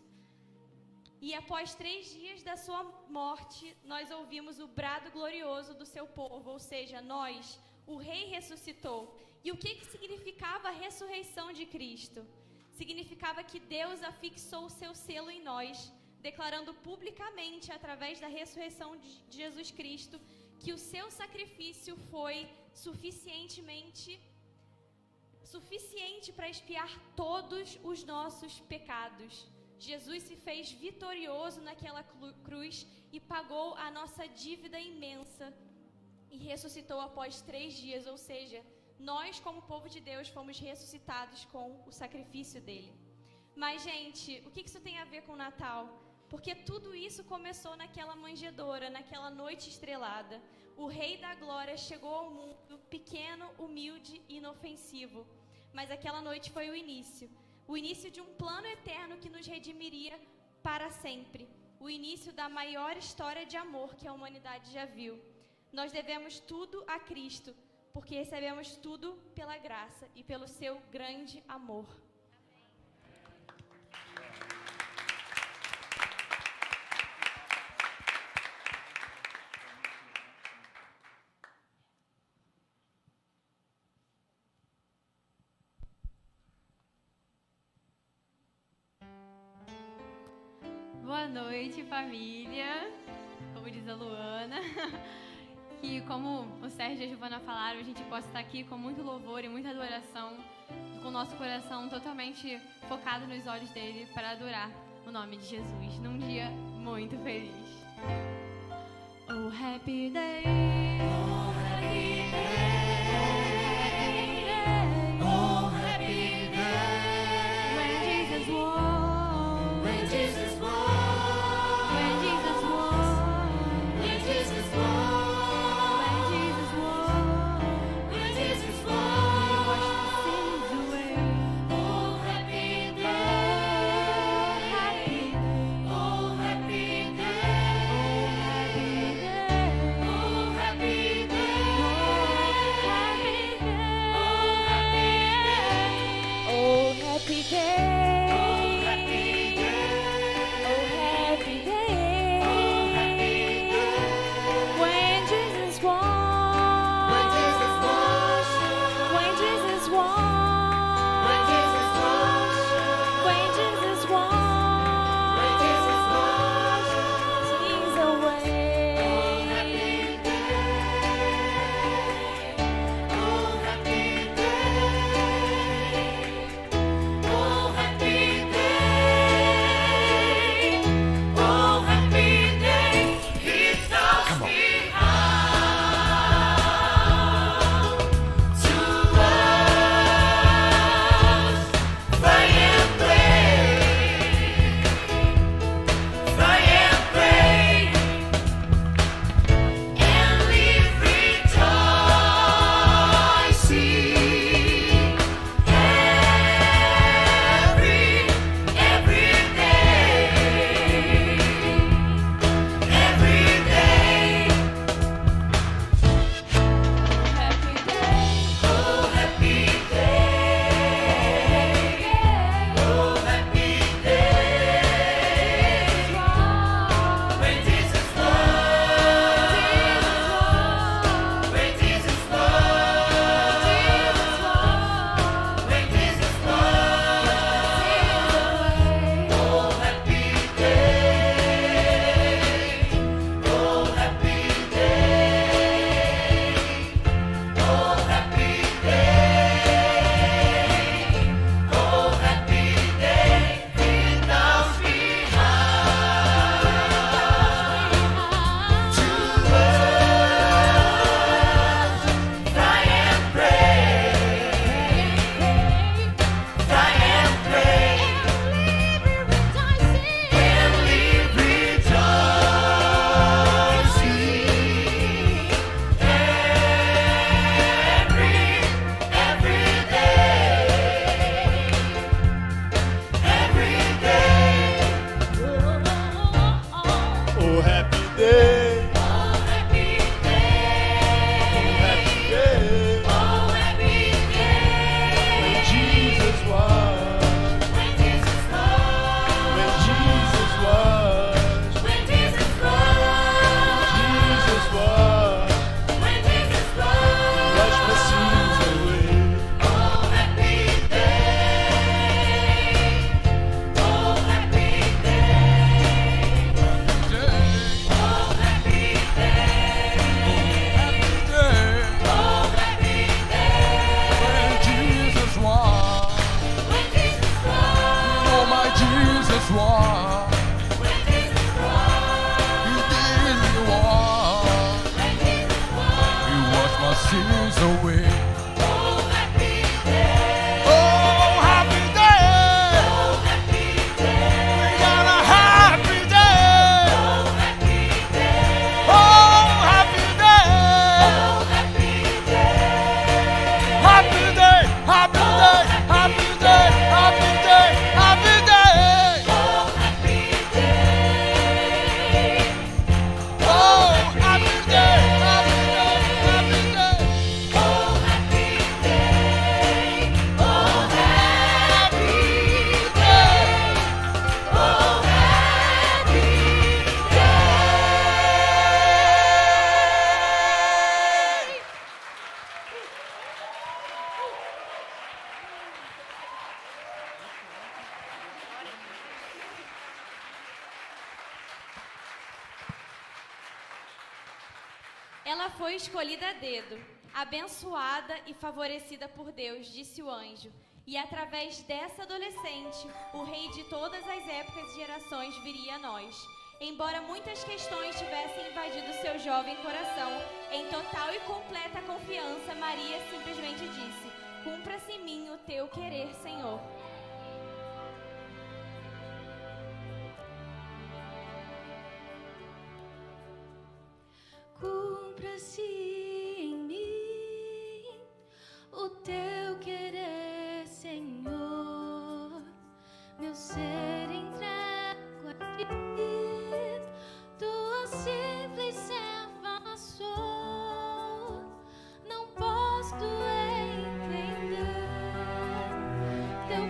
E após 3 dias da sua morte, nós ouvimos o brado glorioso do seu povo, ou seja, nós, o Rei ressuscitou. E o que significava a ressurreição de Cristo? Significava que Deus afixou o seu selo em nós, declarando publicamente, através da ressurreição de Jesus Cristo, que o seu sacrifício foi suficiente para expiar todos os nossos pecados. Jesus se fez vitorioso naquela cruz e pagou a nossa dívida imensa e ressuscitou após 3 dias, ou seja, nós como povo de Deus fomos ressuscitados com o sacrifício dele. Mas, gente, o que isso tem a ver com o Natal? Porque tudo isso começou naquela manjedoura, naquela noite estrelada. O Rei da Glória chegou ao mundo pequeno, humilde e inofensivo. Mas aquela noite foi o início de um plano eterno que nos redimiria para sempre. O início da maior história de amor que a humanidade já viu. Nós devemos tudo a Cristo, porque recebemos tudo pela graça e pelo seu grande amor. Boa noite, família. Como diz a Luana, que como o Sérgio e a Giovana falaram, a gente possa estar aqui com muito louvor e muita adoração, com o nosso coração totalmente focado nos olhos dele para adorar o nome de Jesus, num dia muito feliz. Oh, happy day! Oh, happy day! Oh, happy day! When Jesus walked, when Jesus walked, when Jesus walked, when Jesus walked, when Jesus walked, when Jesus walked, He washed the sins away. Oh, happy day! Oh, happy day! Oh, happy day! Oh, happy day! Ela foi escolhida a dedo, abençoada e favorecida por Deus, disse o anjo. E através dessa adolescente, o rei de todas as épocas e gerações viria a nós. Embora muitas questões tivessem invadido seu jovem coração, em total e completa confiança, Maria simplesmente disse: cumpra-se em mim o teu querer, Senhor. Cumpra-se em mim o teu querer, Senhor. Meu ser entrego a ti, tua simples serva sou. Não posso entender teu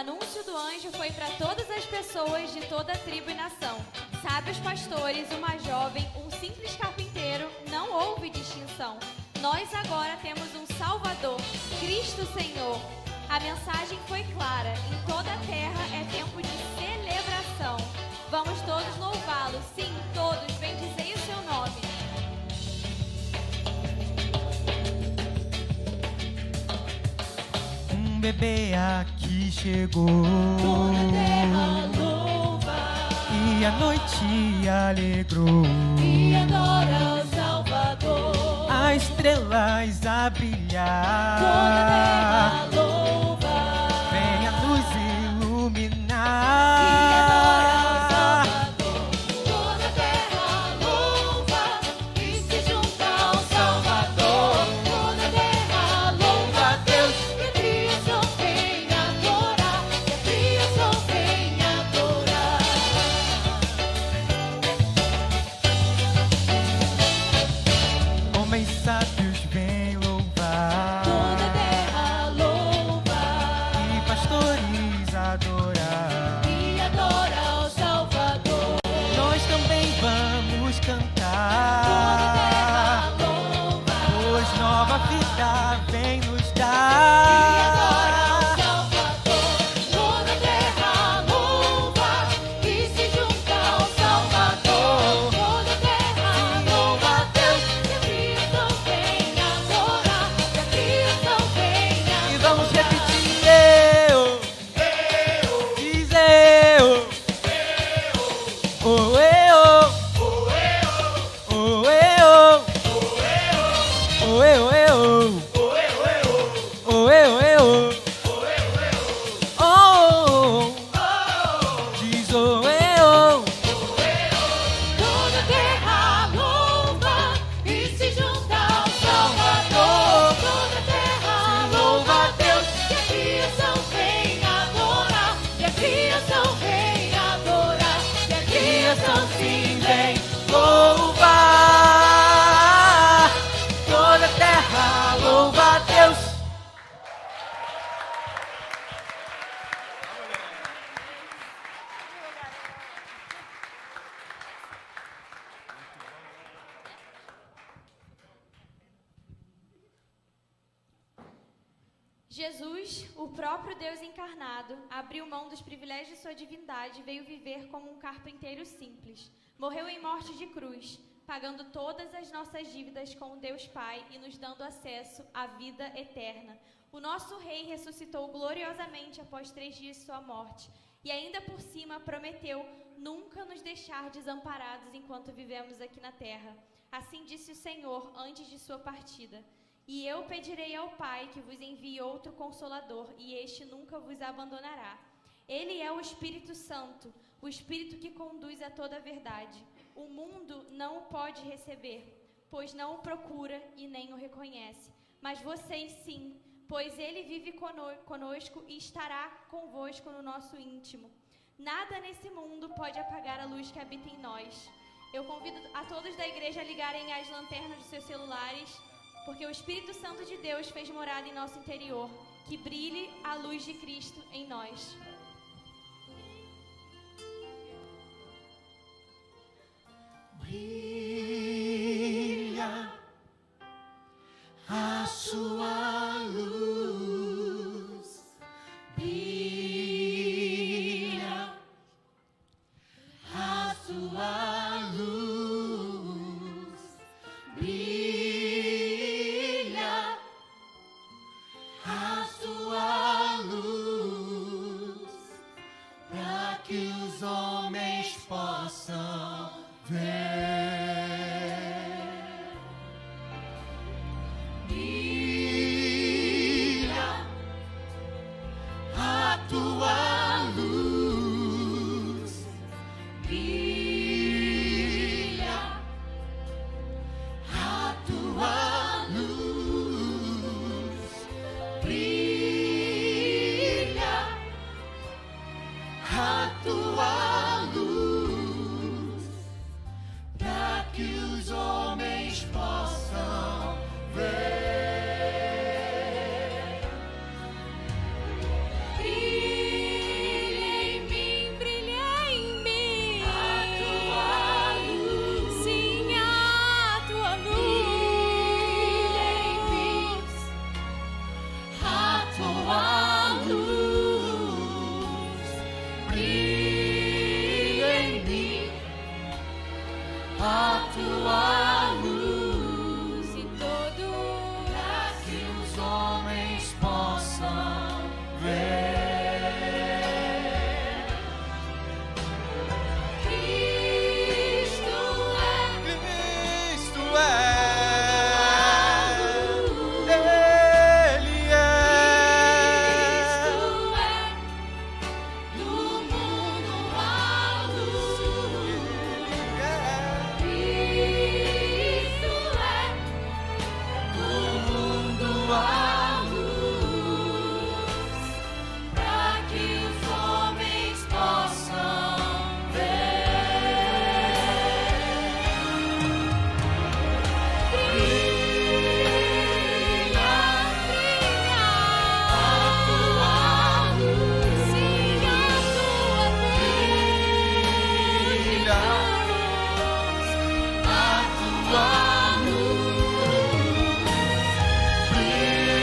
anúncio do anjo foi para todas as pessoas de toda tribo e nação. Sábios pastores, uma jovem, um simples carpinteiro, não houve distinção. Nós agora temos um Salvador, Cristo Senhor. A mensagem foi clara, em toda a terra é tempo de celebração. Vamos todos louvá-lo, sim, todos, bendizei o seu nome. Um bebê aqui chegou, Toda a terra louva e a noite alegrou, e adora o Salvador. as estrelas a Toda a brilhar, terra louva venha nos e iluminar. adora o Salvador. Toda a terra louva e se junta ao Salvador. Toda a terra louva a Deus e a criação vem adorar. E a criação vem adorar. Homens sábios vêm louvar, Toda a terra louva e pastores adorar. e adora o Salvador. Nós também vamos Toda a cantar, terra louva pois nova vida vem nos e adora o dar. Salvador. Toda a terra louva e se junta ao Salvador. Toda a terra louva a Deus e a criação vem adorar. E a criação vem E adorar. vamos repetir, eu, diz eu, oh, eu, oh, eu, oh, eu, oh, eu, oh, diz oh, eu. Toda a terra louva e se junta ao Salvador. Toda a terra louva a Deus e a criação vem adorar. E a criação vem adorar. E a criação sim vem Louvar, toda a terra louva a Deus. Jesus, o próprio Deus encarnado, abriu mão dos privilégios de sua divindade e veio viver como um carpinteiro simples. Morreu em morte de cruz, pagando todas as nossas dívidas com o Deus Pai e nos dando acesso à vida eterna. O nosso Rei ressuscitou gloriosamente após 3 dias de sua morte e ainda por cima prometeu nunca nos deixar desamparados enquanto vivemos aqui na terra. Assim disse o Senhor antes de sua partida. E eu pedirei ao Pai que vos envie outro Consolador, e este nunca vos abandonará. Ele é o Espírito Santo, o Espírito que conduz a toda a verdade. O mundo não o pode receber, pois não o procura e nem o reconhece. Mas vocês sim, pois ele vive conosco e estará convosco no nosso íntimo. Nada nesse mundo pode apagar a luz que habita em nós. Eu convido a todos da igreja a ligarem as lanternas dos seus celulares, porque o Espírito Santo de Deus fez morada em nosso interior. Que brilhe a luz de Cristo em nós. Brilha a sua luz, brilha a sua luz, brilha a sua luz, para que os homens possam ver. 「 Brilha. tua luz, para que os homens possam ver. Brilha, brilha a tua luz, sim, a tua luz, brilha a tua luz, brilha.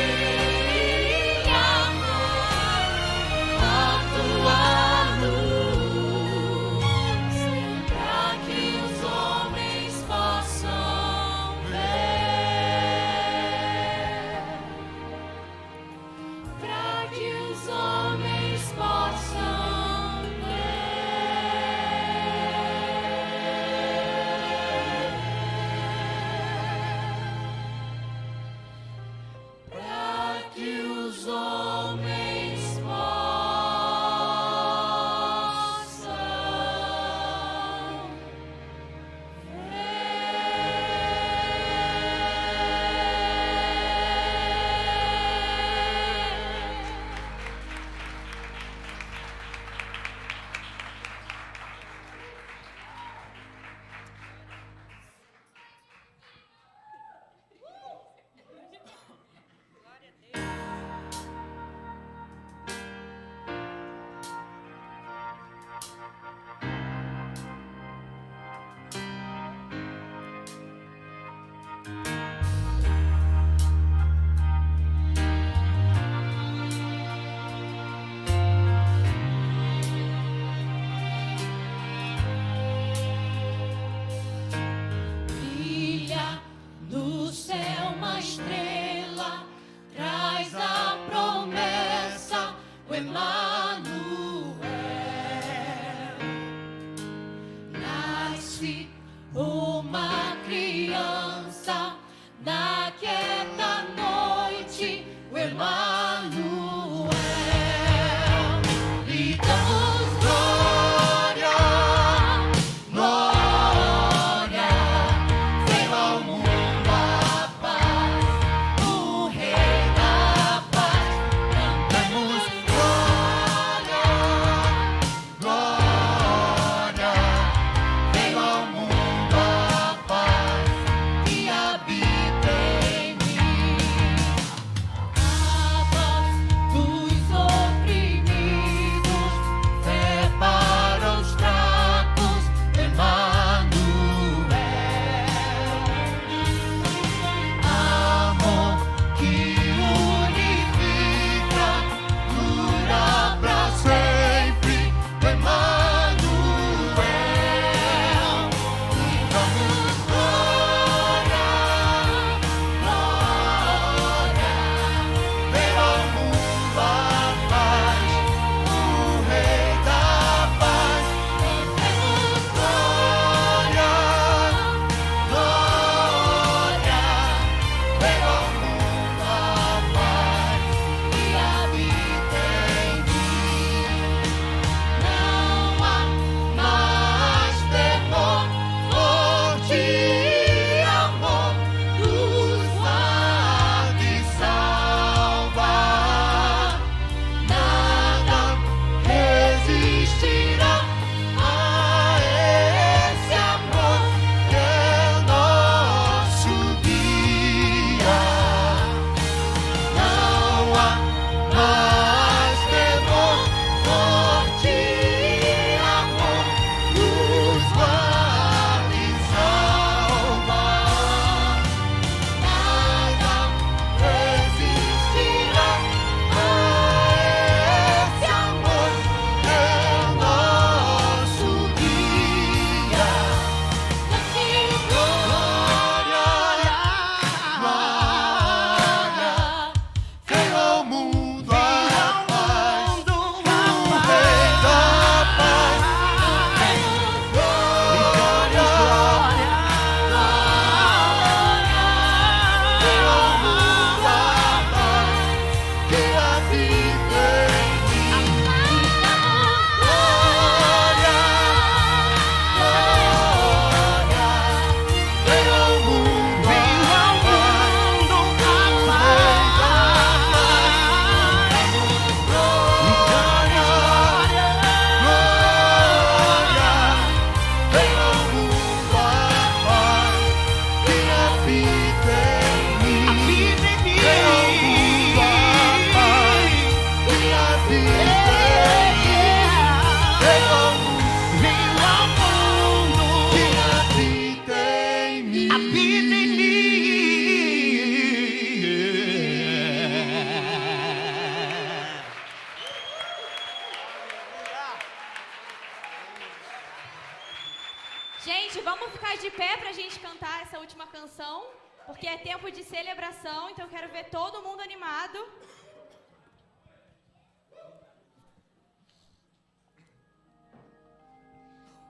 Vamos ficar de pé para a gente cantar essa última canção, porque é tempo de celebração, então eu quero ver todo mundo animado.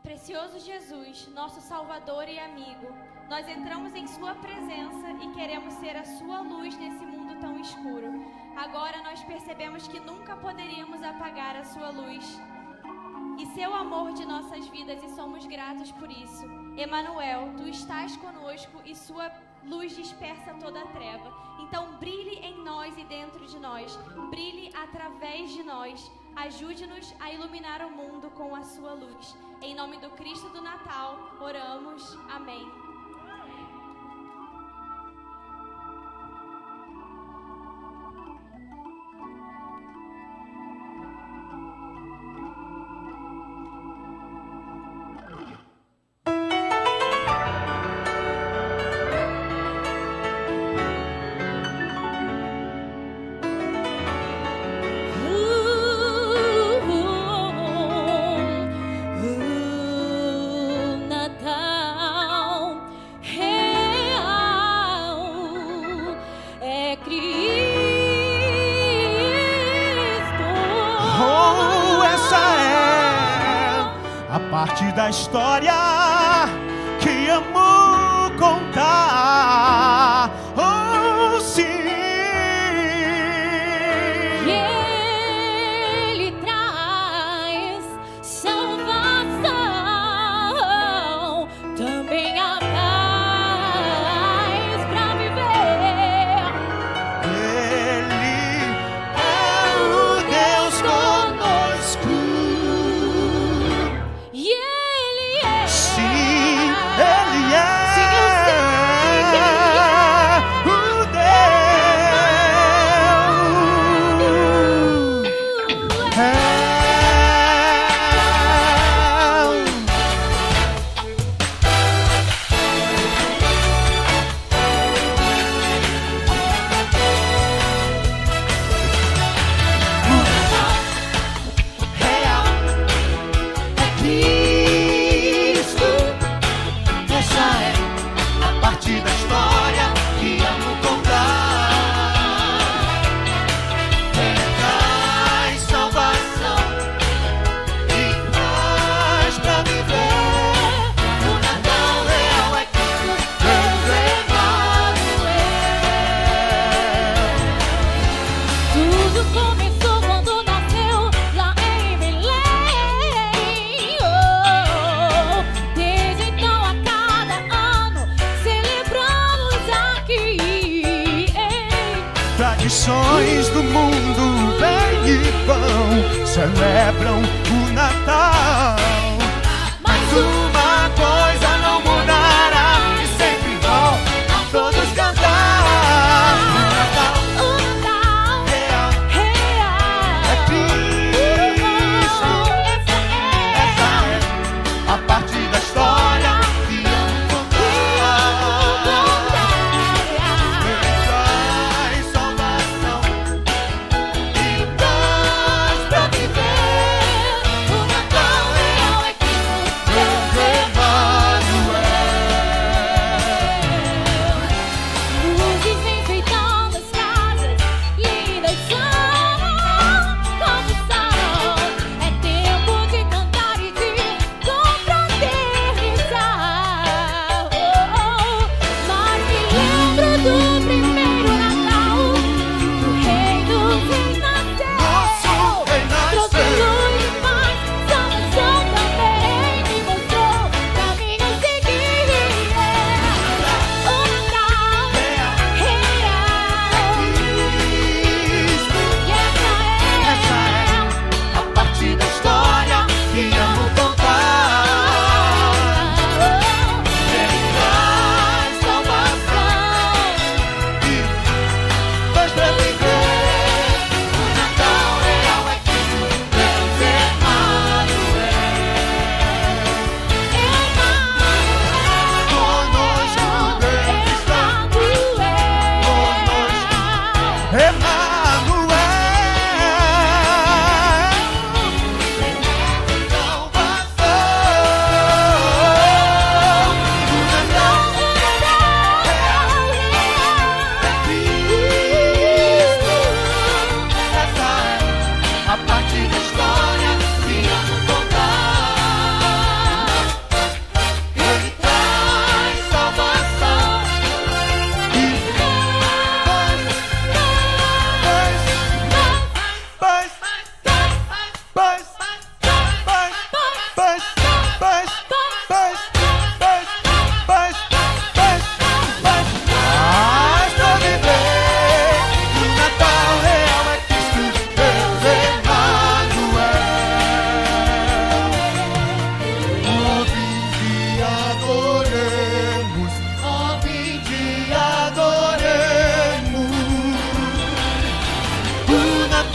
Precioso Jesus, nosso Salvador e amigo, nós entramos em Sua presença e queremos ser a Sua luz nesse mundo tão escuro. Agora nós percebemos que nunca poderíamos apagar a Sua luz e Seu amor de nossas vidas, e somos gratos por isso. Emanuel, Tu estás conosco e Sua luz dispersa toda a treva. Então brilhe em nós e dentro de nós, brilhe através de nós. Ajude-nos a iluminar o mundo com a Sua luz. Em nome do Cristo do Natal, oramos. Amém. Natal real é Cristo. Oh, essa é a parte da história que amo contar. Oh, sim. E Ele traz salvação, também a paz pra viver. Ele é o Deus conosco. E Ele é. Sim, Ele é. Sim, eu sei que Ele o Deus. Real é Cristo. Essa é a parte da história que amo contar. Ele traz salvação e paz pra viver. O Natal real é Cristo, Deus Emanuel. Tudo começou quando nasceu lá em Belém. Oh, desde então a cada ano celebramos aqui. Tradições do mundo vêm e vão, celebram o Natal. Mas uma coisa não mudará, e sempre vão todos cantar. O Natal O Natal real real é Cristo. Essa é a parte da história que amo contar. Ele traz salvação e paz pra viver. O Natal real é Cristo, Deus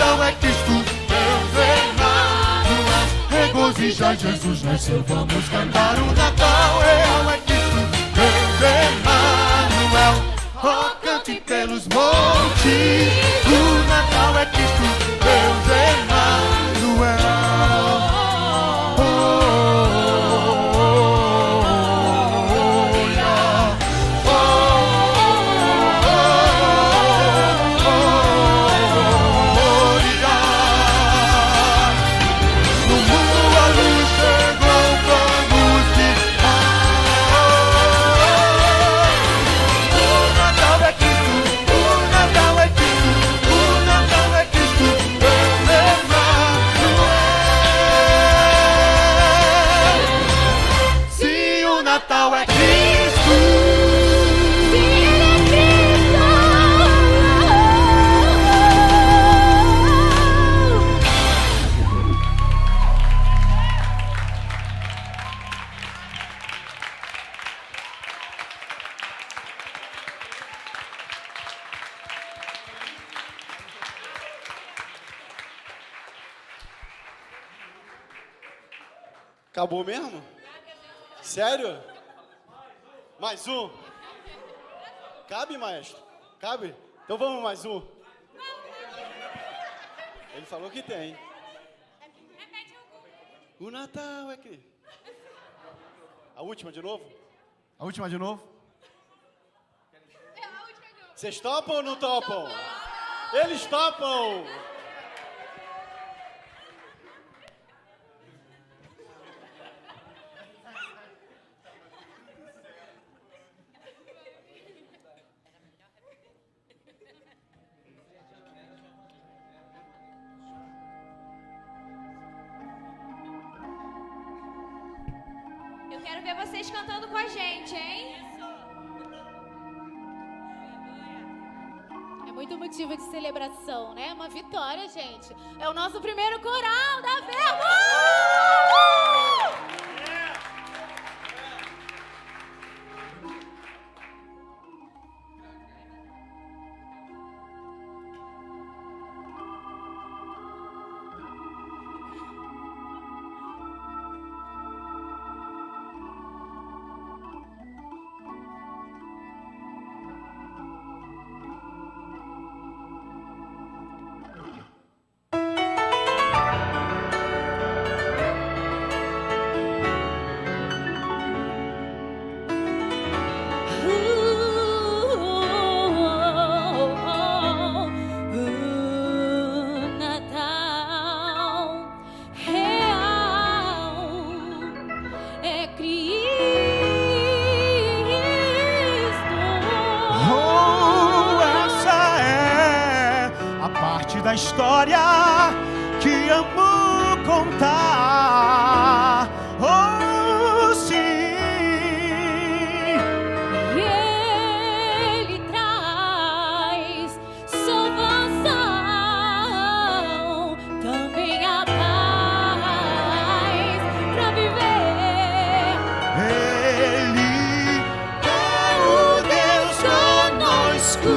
Natal é Cristo, Deus Emmanuel. Regozija, Jesus nasceu, vamos cantar. O Natal real é Cristo, Deus Emmanuel. Oh, cante pelos montes. O Natal é Cristo, Deus Emmanuel. Natal é Cristo. Acabou mesmo? Sério? Mais um? Cabe, maestro? Cabe? Então vamos mais um. Ele falou que tem. O Natal é que... A última de novo? A última de novo? Vocês topam ou não topam? Eles topam! Eu quero ver vocês cantando com a gente, hein? É muito motivo de celebração, né? Uma vitória, gente. É o nosso primeiro coral da Verbo! Da história que amo contar. Oh, sim. E ele traz salvação, também a paz pra viver. Ele é o Deus conosco.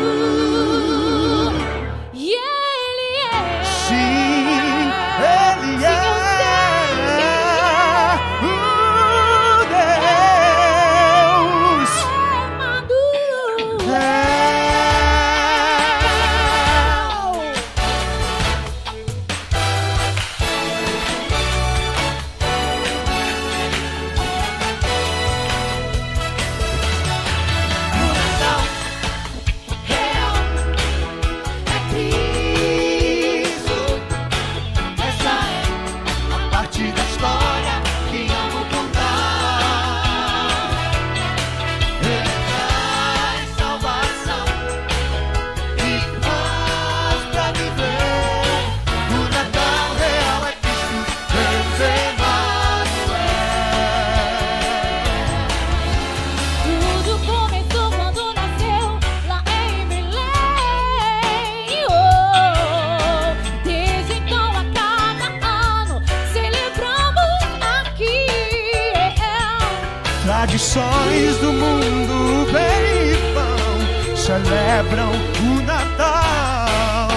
Tradições do mundo bem e vão celebram o Natal.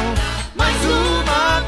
Mais uma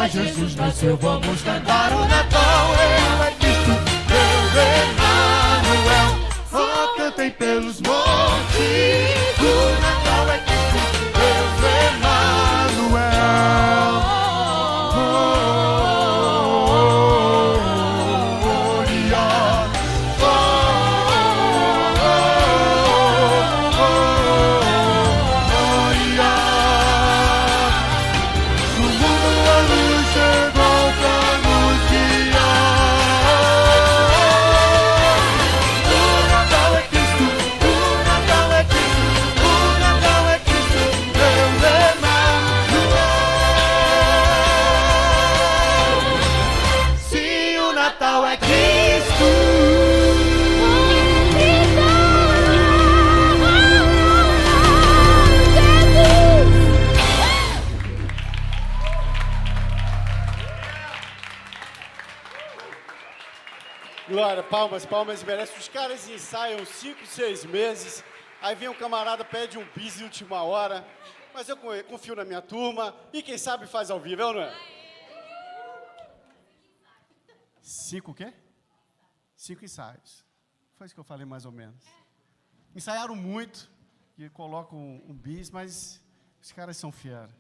já Jesus nasceu, vamos cantar o Natal. Ele é Cristo, Deus Emanuel. Oh, cantem pelos montes, o Natal é Cristo, Deus Emanuel. Glória, palmas, palmas, merece. Os caras ensaiam 5, 6 meses, aí vem um camarada, pede um bis de última hora, mas eu confio na minha turma, e quem sabe faz ao vivo, é ou não é? 5 o quê? 5 ensaios. Foi isso que eu falei mais ou menos. Ensaiaram muito, e colocam um bis, mas os caras são fera.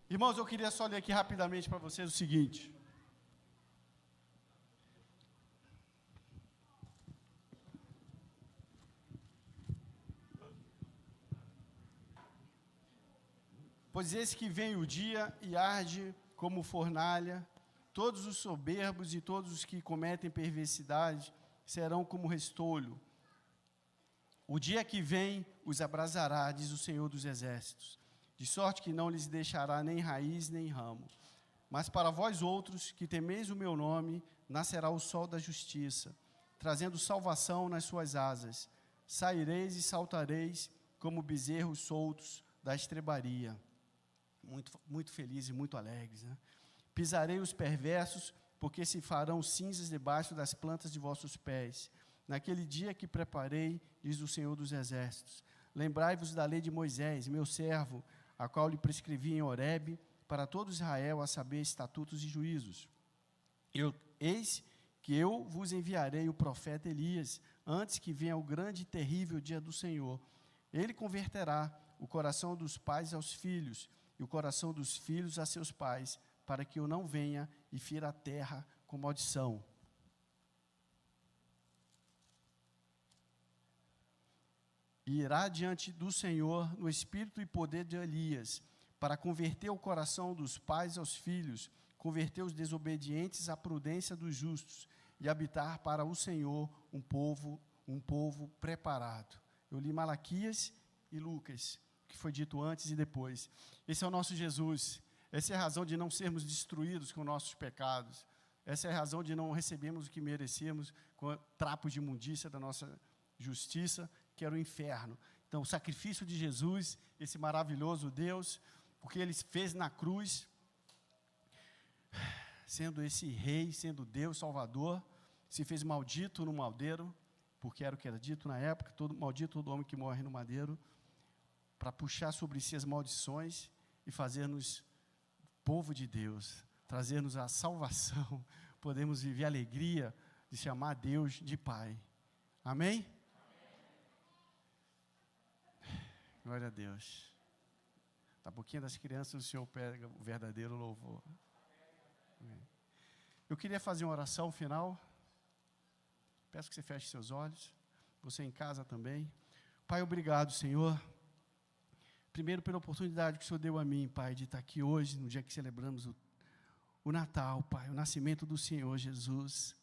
Irmãos, eu queria só ler aqui rapidamente para vocês o seguinte. Pois eis que vem o dia e arde como fornalha, todos os soberbos e todos os que cometem perversidade serão como restolho. O dia que vem os abrasará, diz o Senhor dos Exércitos, de sorte que não lhes deixará nem raiz nem ramo. Mas para vós outros, que temeis o meu nome, nascerá o sol da justiça, trazendo salvação nas suas asas. Saireis e saltareis como bezerros soltos da estrebaria. Muito felizes e muito alegres, né? Pisarei os perversos, porque se farão cinzas debaixo das plantas de vossos pés. Naquele dia que preparei, diz o Senhor dos Exércitos. Lembrai-vos da lei de Moisés, meu servo, a qual lhe prescrevi em Horebe, para todo Israel, a saber, estatutos e juízos. Eis que eu vos enviarei o profeta Elias, antes que venha o grande e terrível dia do Senhor. Ele converterá o coração dos pais aos filhos, e o coração dos filhos a seus pais, para que eu não venha e fira a terra com maldição. E irá diante do Senhor no espírito e poder de Elias, para converter o coração dos pais aos filhos, converter os desobedientes à prudência dos justos, e habitar para o Senhor um povo preparado. Eu li Malaquias e Lucas, que foi dito antes e depois. Esse é o nosso Jesus. Essa é a razão de não sermos destruídos com nossos pecados. Essa é a razão de não recebermos o que merecemos com trapos de imundícia da nossa justiça, que era o inferno. Então, o sacrifício de Jesus, esse maravilhoso Deus, o que Ele fez na cruz, sendo esse rei, sendo Deus Salvador, se fez maldito no madeiro, porque era o que era dito na época, maldito todo homem que morre no madeiro, para puxar sobre si as maldições e fazer-nos povo de Deus, trazer-nos a salvação, podemos viver a alegria de chamar Deus de Pai. Amém? Glória a Deus. Da boquinha das crianças o Senhor pega o verdadeiro louvor. Amém. Eu queria fazer uma oração final. Peço que você feche seus olhos. Você em casa também. Pai, obrigado, Senhor. Primeiro pela oportunidade que o Senhor deu a mim, Pai, de estar aqui hoje, no dia que celebramos o Natal, Pai, o nascimento do Senhor Jesus.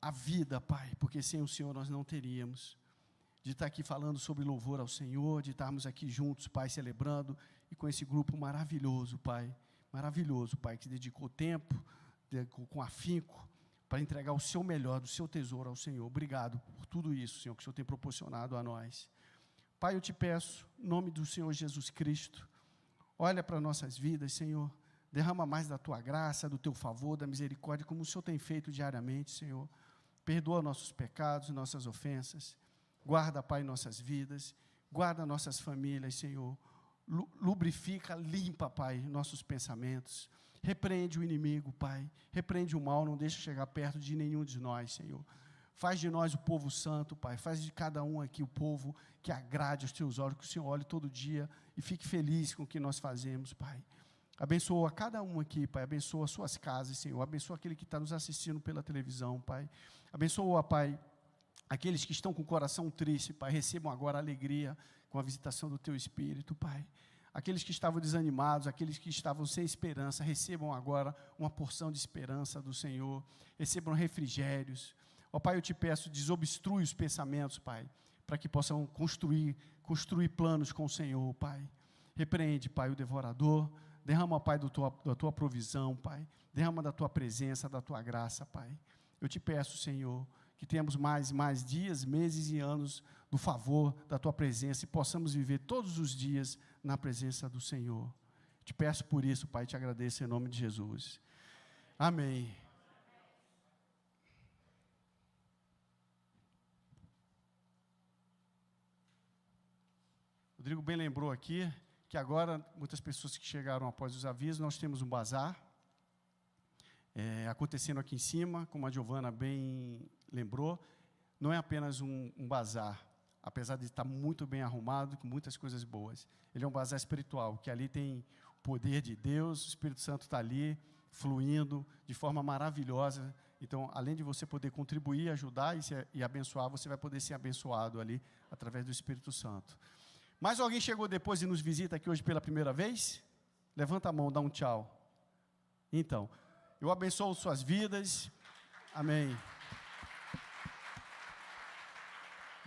A vida, Pai, porque sem o Senhor nós não teríamos. De estar aqui falando sobre louvor ao Senhor, de estarmos aqui juntos, Pai, celebrando, e com esse grupo maravilhoso, Pai, que se dedicou tempo, com afinco, para entregar o seu melhor, do seu tesouro ao Senhor. Obrigado por tudo isso, Senhor, que o Senhor tem proporcionado a nós. Pai, eu te peço, em nome do Senhor Jesus Cristo, olha para nossas vidas, Senhor, derrama mais da Tua graça, do Teu favor, da misericórdia, como o Senhor tem feito diariamente, Senhor. Perdoa nossos pecados, nossas ofensas. Guarda, Pai, nossas vidas, guarda nossas famílias, Senhor. lubrifica, limpa, Pai, nossos pensamentos. Repreende o inimigo, Pai. Repreende o mal, não deixa chegar perto de nenhum de nós, Senhor. Faz de nós o povo santo, Pai. Faz de cada um aqui o povo que agrade aos teus olhos, que o Senhor olhe todo dia e fique feliz com o que nós fazemos, Pai. Abençoa cada um aqui, Pai. Abençoa as suas casas, Senhor. Abençoa aquele que está nos assistindo pela televisão, Pai. Abençoa, Pai, aqueles que estão com o coração triste, Pai. Recebam agora alegria com a visitação do Teu Espírito, Pai. Aqueles que estavam desanimados, aqueles que estavam sem esperança, recebam agora uma porção de esperança do Senhor. Recebam refrigérios. Ó Pai, eu te peço, desobstrui os pensamentos, Pai, para que possam construir planos com o Senhor, Pai. Repreende, Pai, o devorador. Derrama, Pai, da tua provisão, Pai. Derrama da tua presença, da tua graça, Pai. Eu te peço, Senhor, que tenhamos mais dias, meses e anos do favor da tua presença e possamos viver todos os dias na presença do Senhor. Te peço por isso, Pai, te agradeço em nome de Jesus. Amém. Rodrigo bem lembrou aqui que agora, muitas pessoas que chegaram após os avisos, nós temos um bazar acontecendo aqui em cima, como a Giovana bem lembrou. Não é apenas um bazar, apesar de estar muito bem arrumado, com muitas coisas boas. Ele é um bazar espiritual, que ali tem o poder de Deus, o Espírito Santo está ali, fluindo de forma maravilhosa. Então, além de você poder contribuir, ajudar e abençoar, você vai poder ser abençoado ali, através do Espírito Santo. Mais alguém chegou depois e nos visita aqui hoje pela primeira vez? Levanta a mão, dá um tchau. Então, eu abençoo suas vidas. Amém.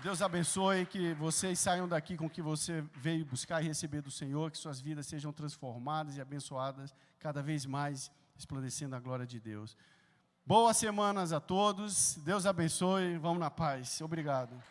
Deus abençoe, que vocês saiam daqui com o que você veio buscar e receber do Senhor, que suas vidas sejam transformadas e abençoadas, cada vez mais resplandecendo a glória de Deus. Boas semanas a todos, Deus abençoe, vamos na paz. Obrigado.